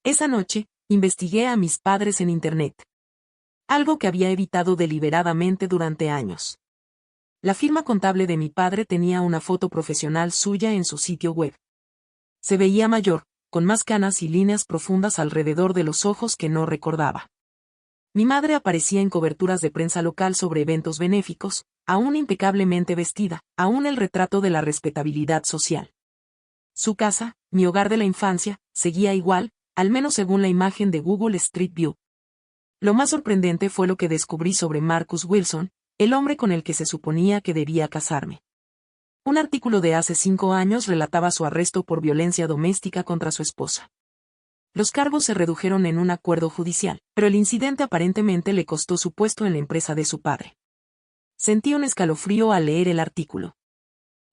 Esa noche, investigué a mis padres en Internet. Algo que había evitado deliberadamente durante años. La firma contable de mi padre tenía una foto profesional suya en su sitio web. Se veía mayor, con más canas y líneas profundas alrededor de los ojos que no recordaba. Mi madre aparecía en coberturas de prensa local sobre eventos benéficos, aún impecablemente vestida, aún el retrato de la respetabilidad social. Su casa, mi hogar de la infancia, seguía igual, al menos según la imagen de Google Street View. Lo más sorprendente fue lo que descubrí sobre Marcus Wilson, el hombre con el que se suponía que debía casarme. Un artículo de hace 5 años relataba su arresto por violencia doméstica contra su esposa. Los cargos se redujeron en un acuerdo judicial, pero el incidente aparentemente le costó su puesto en la empresa de su padre. Sentí un escalofrío al leer el artículo.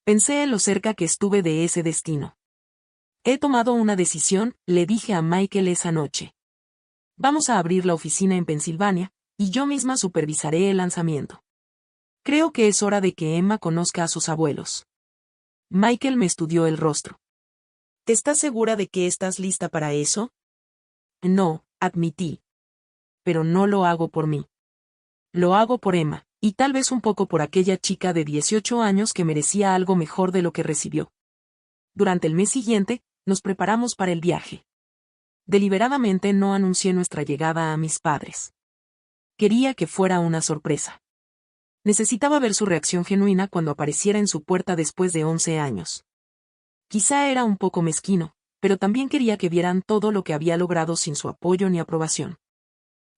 Pensé en lo cerca que estuve de ese destino. He tomado una decisión, le dije a Michael esa noche. Vamos a abrir la oficina en Pensilvania, y yo misma supervisaré el lanzamiento. Creo que es hora de que Emma conozca a sus abuelos. Michael me estudió el rostro. ¿Estás segura de que estás lista para eso? No, admití. Pero no lo hago por mí. Lo hago por Emma, y tal vez un poco por aquella chica de 18 años que merecía algo mejor de lo que recibió. Durante el mes siguiente, nos preparamos para el viaje. Deliberadamente no anuncié nuestra llegada a mis padres. Quería que fuera una sorpresa. Necesitaba ver su reacción genuina cuando apareciera en su puerta después de 11 años. Quizá era un poco mezquino, pero también quería que vieran todo lo que había logrado sin su apoyo ni aprobación.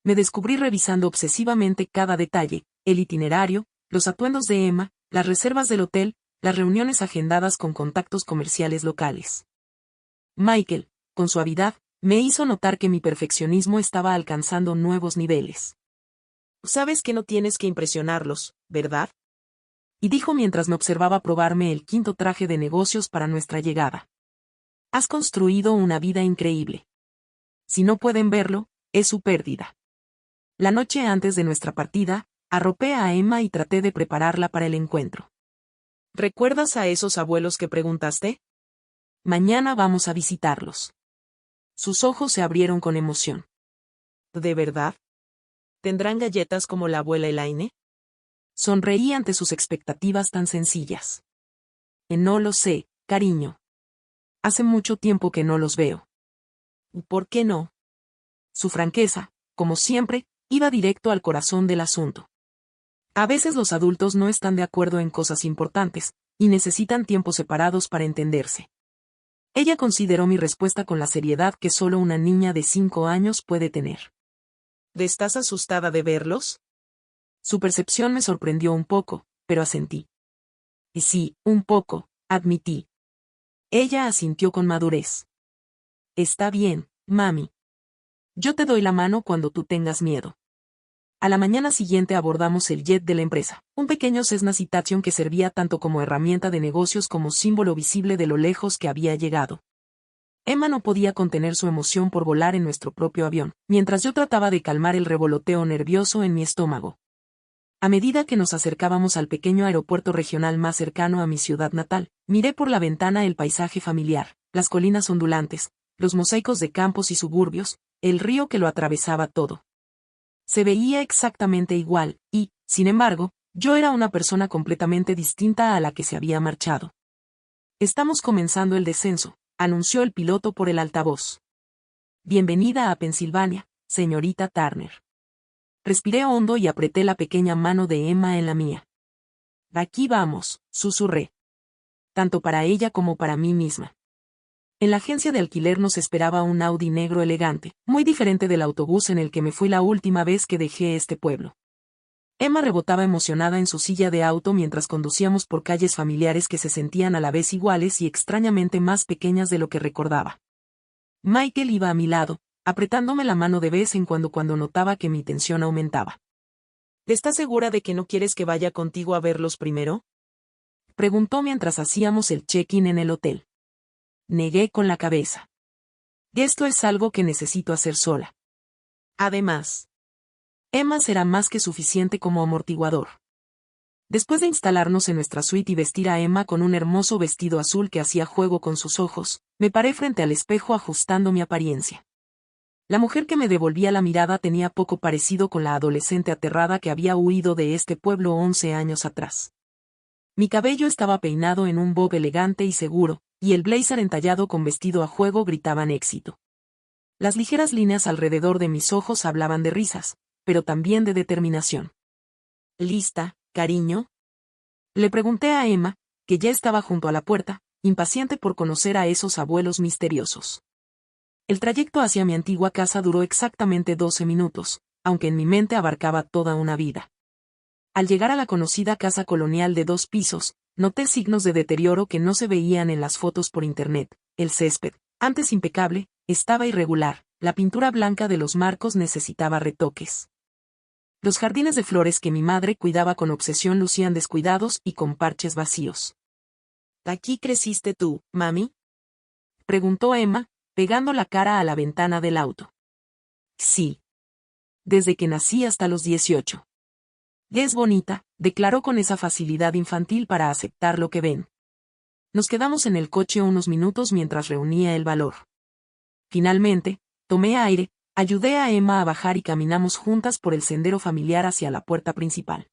Me descubrí revisando obsesivamente cada detalle, el itinerario, los atuendos de Emma, las reservas del hotel, las reuniones agendadas con contactos comerciales locales. Michael, con suavidad, me hizo notar que mi perfeccionismo estaba alcanzando nuevos niveles. Sabes que no tienes que impresionarlos, ¿verdad? Y dijo mientras me observaba probarme el 5.º traje de negocios para nuestra llegada. Has construido una vida increíble. Si no pueden verlo, es su pérdida. La noche antes de nuestra partida, arropé a Emma y traté de prepararla para el encuentro. ¿Recuerdas a esos abuelos que preguntaste? Mañana vamos a visitarlos. Sus ojos se abrieron con emoción. ¿De verdad? ¿Tendrán galletas como la abuela Elaine? Sonreí ante sus expectativas tan sencillas. No lo sé, cariño. Hace mucho tiempo que no los veo. ¿Por qué no? Su franqueza, como siempre, iba directo al corazón del asunto. A veces los adultos no están de acuerdo en cosas importantes, y necesitan tiempos separados para entenderse. Ella consideró mi respuesta con la seriedad que solo una niña de 5 años puede tener. ¿Estás asustada de verlos? Su percepción me sorprendió un poco, pero asentí. Y sí, un poco, admití. Ella asintió con madurez. Está bien, mami. Yo te doy la mano cuando tú tengas miedo. A la mañana siguiente abordamos el jet de la empresa, un pequeño Cessna Citation que servía tanto como herramienta de negocios como símbolo visible de lo lejos que había llegado. Emma no podía contener su emoción por volar en nuestro propio avión, mientras yo trataba de calmar el revoloteo nervioso en mi estómago. A medida que nos acercábamos al pequeño aeropuerto regional más cercano a mi ciudad natal, miré por la ventana el paisaje familiar, las colinas ondulantes, los mosaicos de campos y suburbios, el río que lo atravesaba todo. Se veía exactamente igual, y, sin embargo, yo era una persona completamente distinta a la que se había marchado. Estamos comenzando el descenso, anunció el piloto por el altavoz. Bienvenida a Pensilvania, señorita Turner. Respiré hondo y apreté la pequeña mano de Emma en la mía. Aquí vamos, susurré. Tanto para ella como para mí misma. En la agencia de alquiler nos esperaba un Audi negro elegante, muy diferente del autobús en el que me fui la última vez que dejé este pueblo. Emma rebotaba emocionada en su silla de auto mientras conducíamos por calles familiares que se sentían a la vez iguales y extrañamente más pequeñas de lo que recordaba. Michael iba a mi lado, apretándome la mano de vez en cuando notaba que mi tensión aumentaba. ¿Estás segura de que no quieres que vaya contigo a verlos primero? Preguntó mientras hacíamos el check-in en el hotel. Negué con la cabeza. Esto es algo que necesito hacer sola. Además, Emma será más que suficiente como amortiguador. Después de instalarnos en nuestra suite y vestir a Emma con un hermoso vestido azul que hacía juego con sus ojos, me paré frente al espejo ajustando mi apariencia. La mujer que me devolvía la mirada tenía poco parecido con la adolescente aterrada que había huido de este pueblo 11 años atrás. Mi cabello estaba peinado en un bob elegante y seguro, y el blazer entallado con vestido a juego gritaban éxito. Las ligeras líneas alrededor de mis ojos hablaban de risas, pero también de determinación. ¿Lista, cariño? Le pregunté a Emma, que ya estaba junto a la puerta, impaciente por conocer a esos abuelos misteriosos. El trayecto hacia mi antigua casa duró exactamente 12 minutos, aunque en mi mente abarcaba toda una vida. Al llegar a la conocida casa colonial de 2 pisos, noté signos de deterioro que no se veían en las fotos por internet. El césped, antes impecable, estaba irregular, la pintura blanca de los marcos necesitaba retoques. Los jardines de flores que mi madre cuidaba con obsesión lucían descuidados y con parches vacíos. ¿Aquí creciste tú, mami?, preguntó Emma, pegando la cara a la ventana del auto. Sí. Desde que nací hasta los 18. Es bonita, declaró con esa facilidad infantil para aceptar lo que ven. Nos quedamos en el coche unos minutos mientras reunía el valor. Finalmente, tomé aire, ayudé a Emma a bajar y caminamos juntas por el sendero familiar hacia la puerta principal.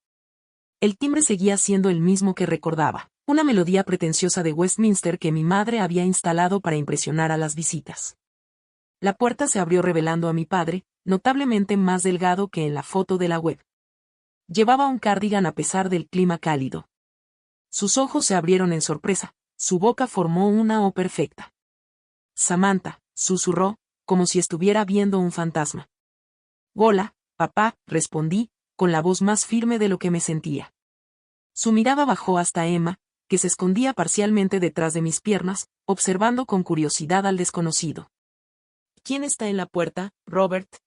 El timbre seguía siendo el mismo que recordaba, una melodía pretenciosa de Westminster que mi madre había instalado para impresionar a las visitas. La puerta se abrió revelando a mi padre, notablemente más delgado que en la foto de la web. Llevaba un cardigan a pesar del clima cálido. Sus ojos se abrieron en sorpresa, su boca formó una O perfecta. Samantha, susurró, como si estuviera viendo un fantasma. Hola, papá, respondí, con la voz más firme de lo que me sentía. Su mirada bajó hasta Emma, que se escondía parcialmente detrás de mis piernas, observando con curiosidad al desconocido. ¿Quién está en la puerta, Robert?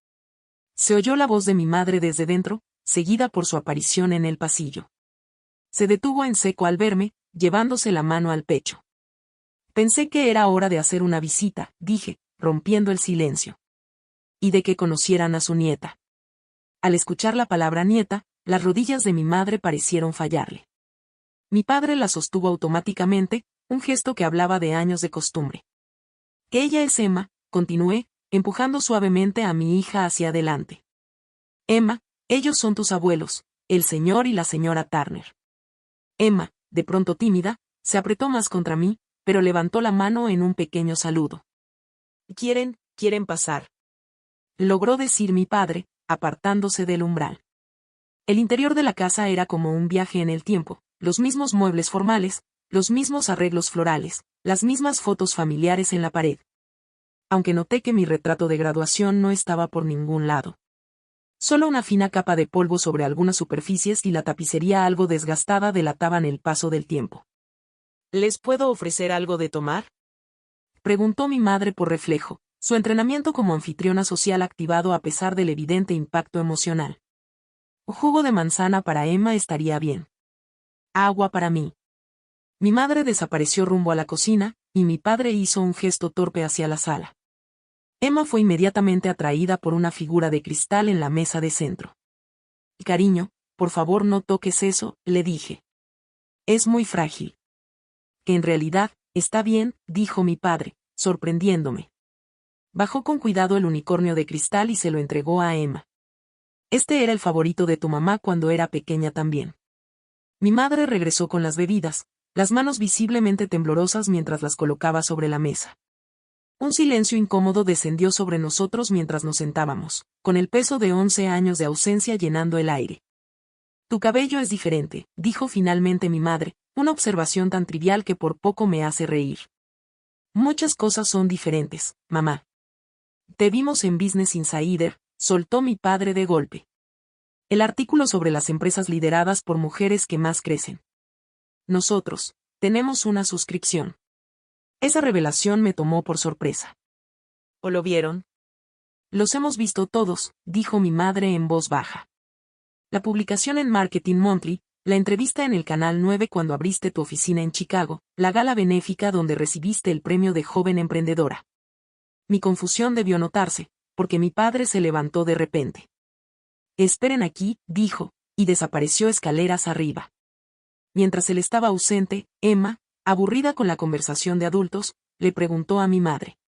Se oyó la voz de mi madre desde dentro, seguida por su aparición en el pasillo. Se detuvo en seco al verme, llevándose la mano al pecho. Pensé que era hora de hacer una visita, dije, rompiendo el silencio. Y de que conocieran a su nieta. Al escuchar la palabra nieta, las rodillas de mi madre parecieron fallarle. Mi padre la sostuvo automáticamente, un gesto que hablaba de años de costumbre. Que ella es Emma, continué, empujando suavemente a mi hija hacia adelante. Emma, ellos son tus abuelos, el señor y la señora Turner. Emma, de pronto tímida, se apretó más contra mí, pero levantó la mano en un pequeño saludo. ¿Quieren pasar?, logró decir mi padre, apartándose del umbral. El interior de la casa era como un viaje en el tiempo, los mismos muebles formales, los mismos arreglos florales, las mismas fotos familiares en la pared. Aunque noté que mi retrato de graduación no estaba por ningún lado. Solo una fina capa de polvo sobre algunas superficies y la tapicería algo desgastada delataban el paso del tiempo. ¿Les puedo ofrecer algo de tomar?, preguntó mi madre por reflejo, su entrenamiento como anfitriona social activado a pesar del evidente impacto emocional. Jugo de manzana para Emma estaría bien. Agua para mí. Mi madre desapareció rumbo a la cocina, y mi padre hizo un gesto torpe hacia la sala. Emma fue inmediatamente atraída por una figura de cristal en la mesa de centro. Cariño, por favor no toques eso, le dije. Es muy frágil. Que en realidad, está bien, dijo mi padre, sorprendiéndome. Bajó con cuidado el unicornio de cristal y se lo entregó a Emma. Este era el favorito de tu mamá cuando era pequeña también. Mi madre regresó con las bebidas, las manos visiblemente temblorosas mientras las colocaba sobre la mesa. Un silencio incómodo descendió sobre nosotros mientras nos sentábamos, con el peso de 11 años de ausencia llenando el aire. Tu cabello es diferente, dijo finalmente mi madre, una observación tan trivial que por poco me hace reír. Muchas cosas son diferentes, mamá. Te vimos en Business Insider, soltó mi padre de golpe. El artículo sobre las empresas lideradas por mujeres que más crecen. Nosotros, tenemos una suscripción. Esa revelación me tomó por sorpresa. ¿O lo vieron? Los hemos visto todos, dijo mi madre en voz baja. La publicación en Marketing Monthly, la entrevista en el Canal 9 cuando abriste tu oficina en Chicago, la gala benéfica donde recibiste el premio de joven emprendedora. Mi confusión debió notarse, porque mi padre se levantó de repente. Esperen aquí, dijo, y desapareció escaleras arriba. Mientras él estaba ausente, Emma, aburrida con la conversación de adultos, le preguntó a mi madre.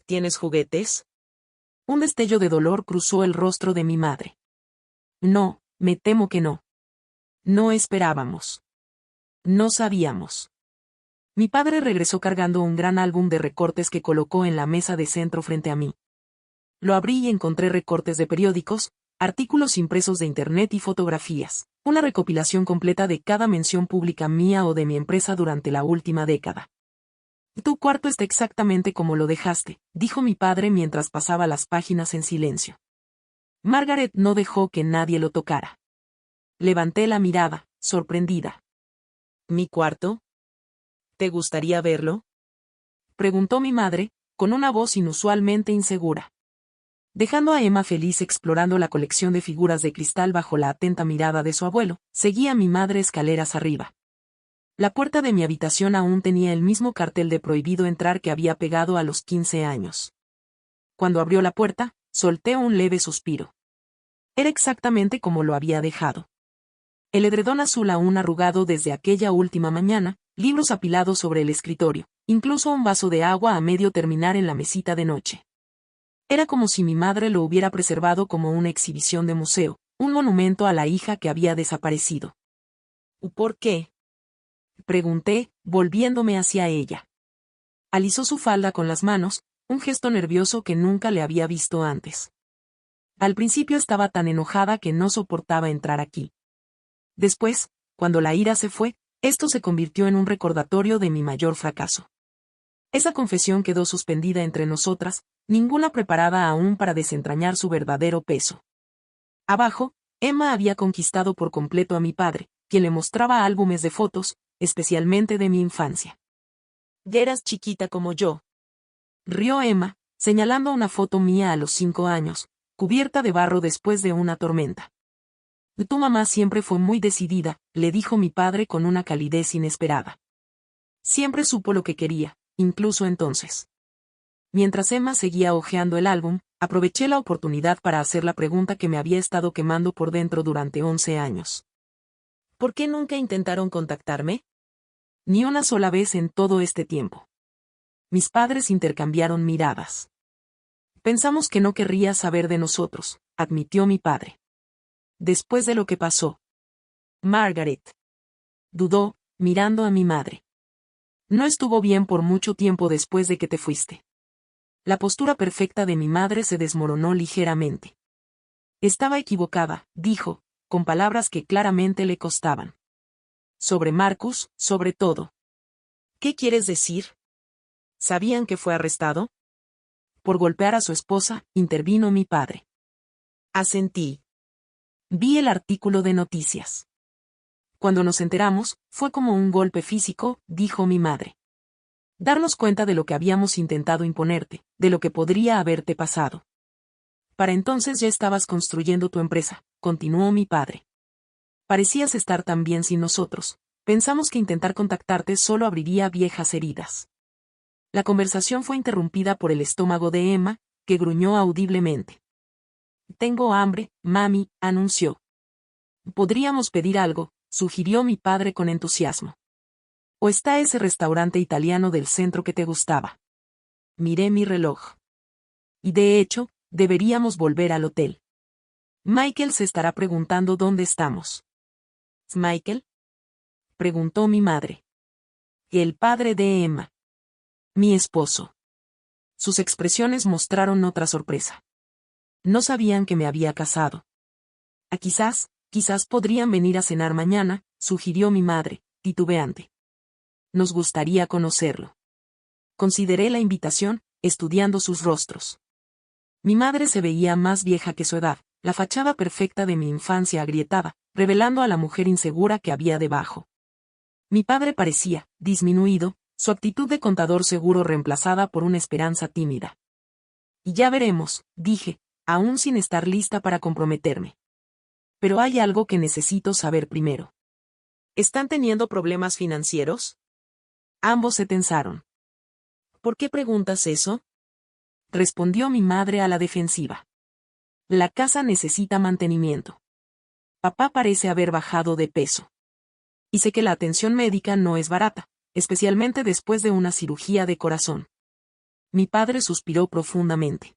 ¿Tienes juguetes? Un destello de dolor cruzó el rostro de mi madre. No, me temo que no. No esperábamos. No sabíamos. Mi padre regresó cargando un gran álbum de recortes que colocó en la mesa de centro frente a mí. Lo abrí y encontré recortes de periódicos, artículos impresos de internet y fotografías, una recopilación completa de cada mención pública mía o de mi empresa durante la última década. Tu cuarto está exactamente como lo dejaste, dijo mi padre mientras pasaba las páginas en silencio. Margaret no dejó que nadie lo tocara. Levanté la mirada, sorprendida. ¿Mi cuarto? ¿Te gustaría verlo? Preguntó mi madre, con una voz inusualmente insegura. Dejando a Emma feliz explorando la colección de figuras de cristal bajo la atenta mirada de su abuelo, seguí a mi madre escaleras arriba. La puerta de mi habitación aún tenía el mismo cartel de prohibido entrar que había pegado a los 15 años. Cuando abrió la puerta, solté un leve suspiro. Era exactamente como lo había dejado. El edredón azul aún arrugado desde aquella última mañana, libros apilados sobre el escritorio, incluso un vaso de agua a medio terminar en la mesita de noche. Era como si mi madre lo hubiera preservado como una exhibición de museo, un monumento a la hija que había desaparecido. ¿Por qué? Pregunté, volviéndome hacia ella. Alisó su falda con las manos, un gesto nervioso que nunca le había visto antes. Al principio estaba tan enojada que no soportaba entrar aquí. Después, cuando la ira se fue, esto se convirtió en un recordatorio de mi mayor fracaso. Esa confesión quedó suspendida entre nosotras, ninguna preparada aún para desentrañar su verdadero peso. Abajo, Emma había conquistado por completo a mi padre, quien le mostraba álbumes de fotos, especialmente de mi infancia. «Ya eras chiquita como yo», rió Emma, señalando una foto mía a los 5 años, cubierta de barro después de una tormenta. «Tu mamá siempre fue muy decidida», le dijo mi padre con una calidez inesperada. Siempre supo lo que quería, incluso entonces. Mientras Emma seguía hojeando el álbum, aproveché la oportunidad para hacer la pregunta que me había estado quemando por dentro durante 11 años. ¿Por qué nunca intentaron contactarme? Ni una sola vez en todo este tiempo. Mis padres intercambiaron miradas. Pensamos que no querría saber de nosotros, admitió mi padre. Después de lo que pasó. Margaret. Dudó, mirando a mi madre. No estuvo bien por mucho tiempo después de que te fuiste. La postura perfecta de mi madre se desmoronó ligeramente. Estaba equivocada, dijo, con palabras que claramente le costaban. Sobre Marcus, sobre todo. ¿Qué quieres decir? ¿Sabían que fue arrestado? Por golpear a su esposa, intervino mi padre. Asentí. Vi el artículo de noticias. Cuando nos enteramos, fue como un golpe físico, dijo mi madre. Darnos cuenta de lo que habíamos intentado imponerte, de lo que podría haberte pasado. Para entonces ya estabas construyendo tu empresa, continuó mi padre. Parecías estar tan bien sin nosotros, pensamos que intentar contactarte solo abriría viejas heridas. La conversación fue interrumpida por el estómago de Emma, que gruñó audiblemente. Tengo hambre, mami, anunció. Podríamos pedir algo, sugirió mi padre con entusiasmo. ¿O está ese restaurante italiano del centro que te gustaba? Miré mi reloj. Y de hecho, deberíamos volver al hotel. Michael se estará preguntando dónde estamos. ¿Michael? Preguntó mi madre. El padre de Emma. Mi esposo. Sus expresiones mostraron otra sorpresa. No sabían que me había casado. Quizás podrían venir a cenar mañana, sugirió mi madre, titubeante. Nos gustaría conocerlo. Consideré la invitación, estudiando sus rostros. Mi madre se veía más vieja que su edad, la fachada perfecta de mi infancia agrietada, revelando a la mujer insegura que había debajo. Mi padre parecía, disminuido, su actitud de contador seguro reemplazada por una esperanza tímida. Y ya veremos, dije, aún sin estar lista para comprometerme. Pero hay algo que necesito saber primero. ¿Están teniendo problemas financieros? Ambos se tensaron. ¿Por qué preguntas eso? Respondió mi madre a la defensiva. La casa necesita mantenimiento. Papá parece haber bajado de peso. Y sé que la atención médica no es barata, especialmente después de una cirugía de corazón. Mi padre suspiró profundamente.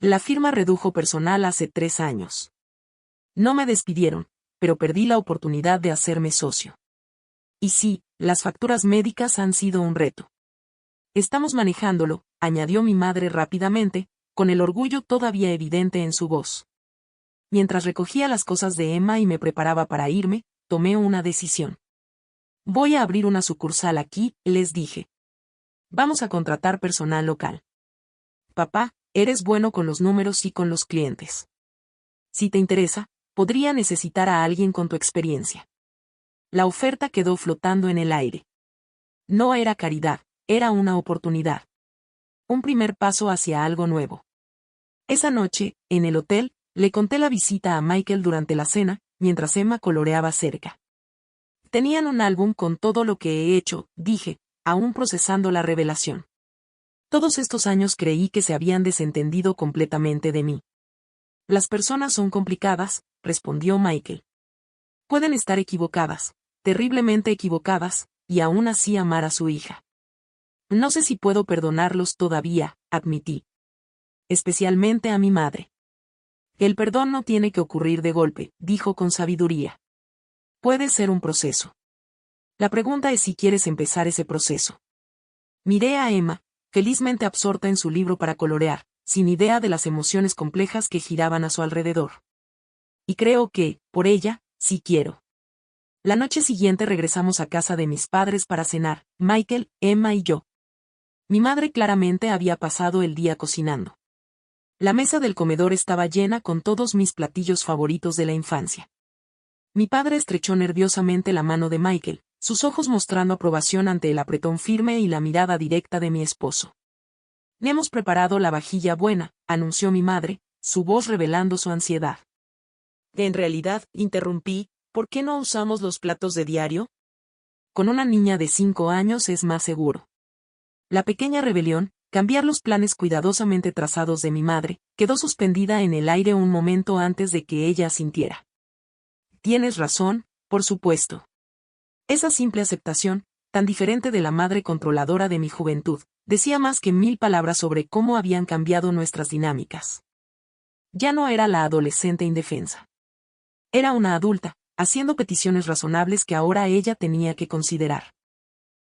La firma redujo personal hace 3 años. No me despidieron, pero perdí la oportunidad de hacerme socio. Y sí, las facturas médicas han sido un reto. Estamos manejándolo, añadió mi madre rápidamente, con el orgullo todavía evidente en su voz. Mientras recogía las cosas de Emma y me preparaba para irme, tomé una decisión. Voy a abrir una sucursal aquí, les dije. Vamos a contratar personal local. Papá, eres bueno con los números y con los clientes. Si te interesa, podría necesitar a alguien con tu experiencia. La oferta quedó flotando en el aire. No era caridad, era una oportunidad. Un primer paso hacia algo nuevo. Esa noche, en el hotel, le conté la visita a Michael durante la cena, mientras Emma coloreaba cerca. Tenían un álbum con todo lo que he hecho, dije, aún procesando la revelación. Todos estos años creí que se habían desentendido completamente de mí. Las personas son complicadas, respondió Michael. Pueden estar equivocadas, terriblemente equivocadas, y aún así amar a su hija. No sé si puedo perdonarlos todavía, admití. Especialmente a mi madre. El perdón no tiene que ocurrir de golpe, dijo con sabiduría. Puede ser un proceso. La pregunta es si quieres empezar ese proceso. Miré a Emma, felizmente absorta en su libro para colorear, sin idea de las emociones complejas que giraban a su alrededor. Y creo que, por ella, sí quiero. La noche siguiente regresamos a casa de mis padres para cenar, Michael, Emma y yo. Mi madre claramente había pasado el día cocinando. La mesa del comedor estaba llena con todos mis platillos favoritos de la infancia. Mi padre estrechó nerviosamente la mano de Michael, sus ojos mostrando aprobación ante el apretón firme y la mirada directa de mi esposo. Hemos preparado la vajilla buena, anunció mi madre, su voz revelando su ansiedad. En realidad, interrumpí, ¿por qué no usamos los platos de diario? Con una niña de 5 años es más seguro. La pequeña rebelión, cambiar los planes cuidadosamente trazados de mi madre, quedó suspendida en el aire un momento antes de que ella asintiera. Tienes razón, por supuesto. Esa simple aceptación, tan diferente de la madre controladora de mi juventud, decía más que 1000 palabras sobre cómo habían cambiado nuestras dinámicas. Ya no era la adolescente indefensa. Era una adulta, haciendo peticiones razonables que ahora ella tenía que considerar.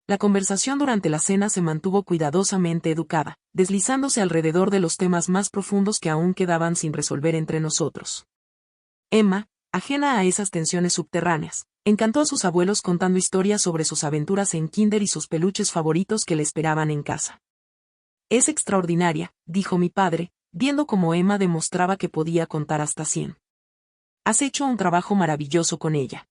La conversación durante la cena se mantuvo cuidadosamente educada, deslizándose alrededor de los temas más profundos que aún quedaban sin resolver entre nosotros. Emma, ajena a esas tensiones subterráneas, encantó a sus abuelos contando historias sobre sus aventuras en kinder y sus peluches favoritos que le esperaban en casa. Es extraordinaria, dijo mi padre, viendo cómo Emma demostraba que podía contar hasta 100. Has hecho un trabajo maravilloso con ella.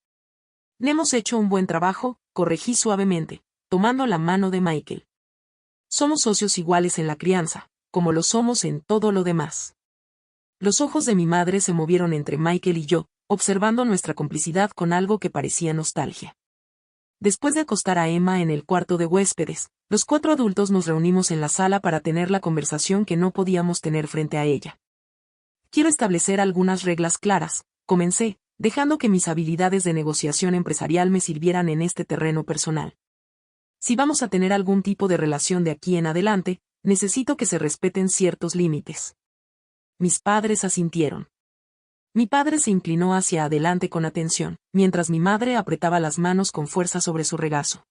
Hemos hecho un buen trabajo, corregí suavemente, tomando la mano de Michael. Somos socios iguales en la crianza, como lo somos en todo lo demás. Los ojos de mi madre se movieron entre Michael y yo, observando nuestra complicidad con algo que parecía nostalgia. Después de acostar a Emma en el cuarto de huéspedes, los 4 adultos nos reunimos en la sala para tener la conversación que no podíamos tener frente a ella. Quiero establecer algunas reglas claras, comencé, dejando que mis habilidades de negociación empresarial me sirvieran en este terreno personal. Si vamos a tener algún tipo de relación de aquí en adelante, necesito que se respeten ciertos límites. Mis padres asintieron. Mi padre se inclinó hacia adelante con atención, mientras mi madre apretaba las manos con fuerza sobre su regazo.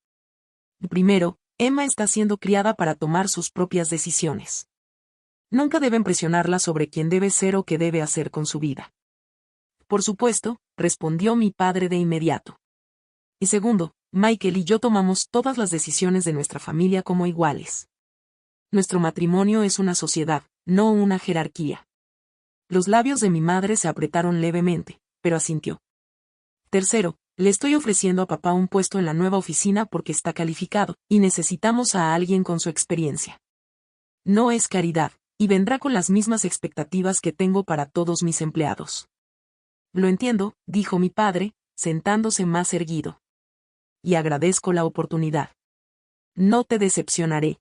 Primero, Emma está siendo criada para tomar sus propias decisiones. Nunca deben presionarla sobre quién debe ser o qué debe hacer con su vida. Por supuesto, respondió mi padre de inmediato. Y segundo, Michael y yo tomamos todas las decisiones de nuestra familia como iguales. Nuestro matrimonio es una sociedad, no una jerarquía. Los labios de mi madre se apretaron levemente, pero asintió. Tercero, le estoy ofreciendo a papá un puesto en la nueva oficina porque está calificado, y necesitamos a alguien con su experiencia. No es caridad, y vendrá con las mismas expectativas que tengo para todos mis empleados. Lo entiendo, dijo mi padre, sentándose más erguido. Y agradezco la oportunidad. No te decepcionaré.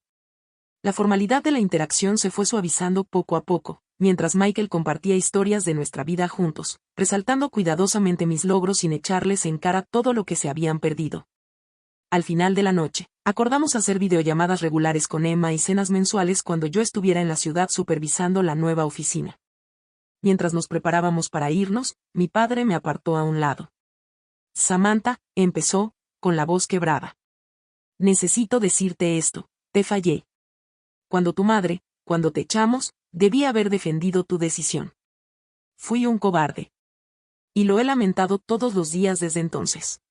La formalidad de la interacción se fue suavizando poco a poco, mientras Michael compartía historias de nuestra vida juntos, resaltando cuidadosamente mis logros sin echarles en cara todo lo que se habían perdido. Al final de la noche, acordamos hacer videollamadas regulares con Emma y cenas mensuales cuando yo estuviera en la ciudad supervisando la nueva oficina. Mientras nos preparábamos para irnos, mi padre me apartó a un lado. Samantha, empezó, con la voz quebrada. Necesito decirte esto, te fallé. Cuando te echamos, debí haber defendido tu decisión. Fui un cobarde. Y lo he lamentado todos los días desde entonces.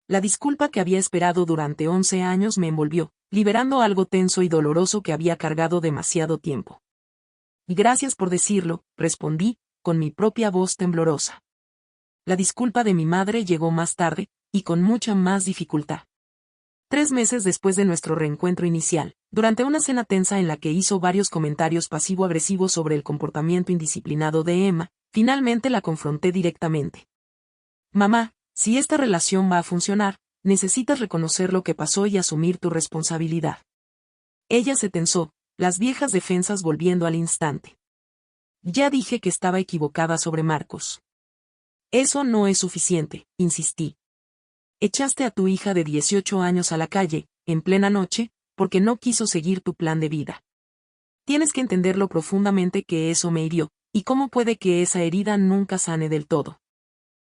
La disculpa que había esperado durante 11 años me envolvió, liberando algo tenso y doloroso que había cargado demasiado tiempo. Y gracias por decirlo, respondí, con mi propia voz temblorosa. La disculpa de mi madre llegó más tarde, y con mucha más dificultad. 3 meses después de nuestro reencuentro inicial, durante una cena tensa en la que hizo varios comentarios pasivo-agresivos sobre el comportamiento indisciplinado de Emma, finalmente la confronté directamente. Mamá, si esta relación va a funcionar, necesitas reconocer lo que pasó y asumir tu responsabilidad. Ella se tensó, las viejas defensas volviendo al instante. Ya dije que estaba equivocada sobre Marcos. Eso no es suficiente, insistí. Echaste a tu hija de 18 años a la calle, en plena noche, porque no quiso seguir tu plan de vida. Tienes que entender lo profundamente que eso me hirió, y cómo puede que esa herida nunca sane del todo.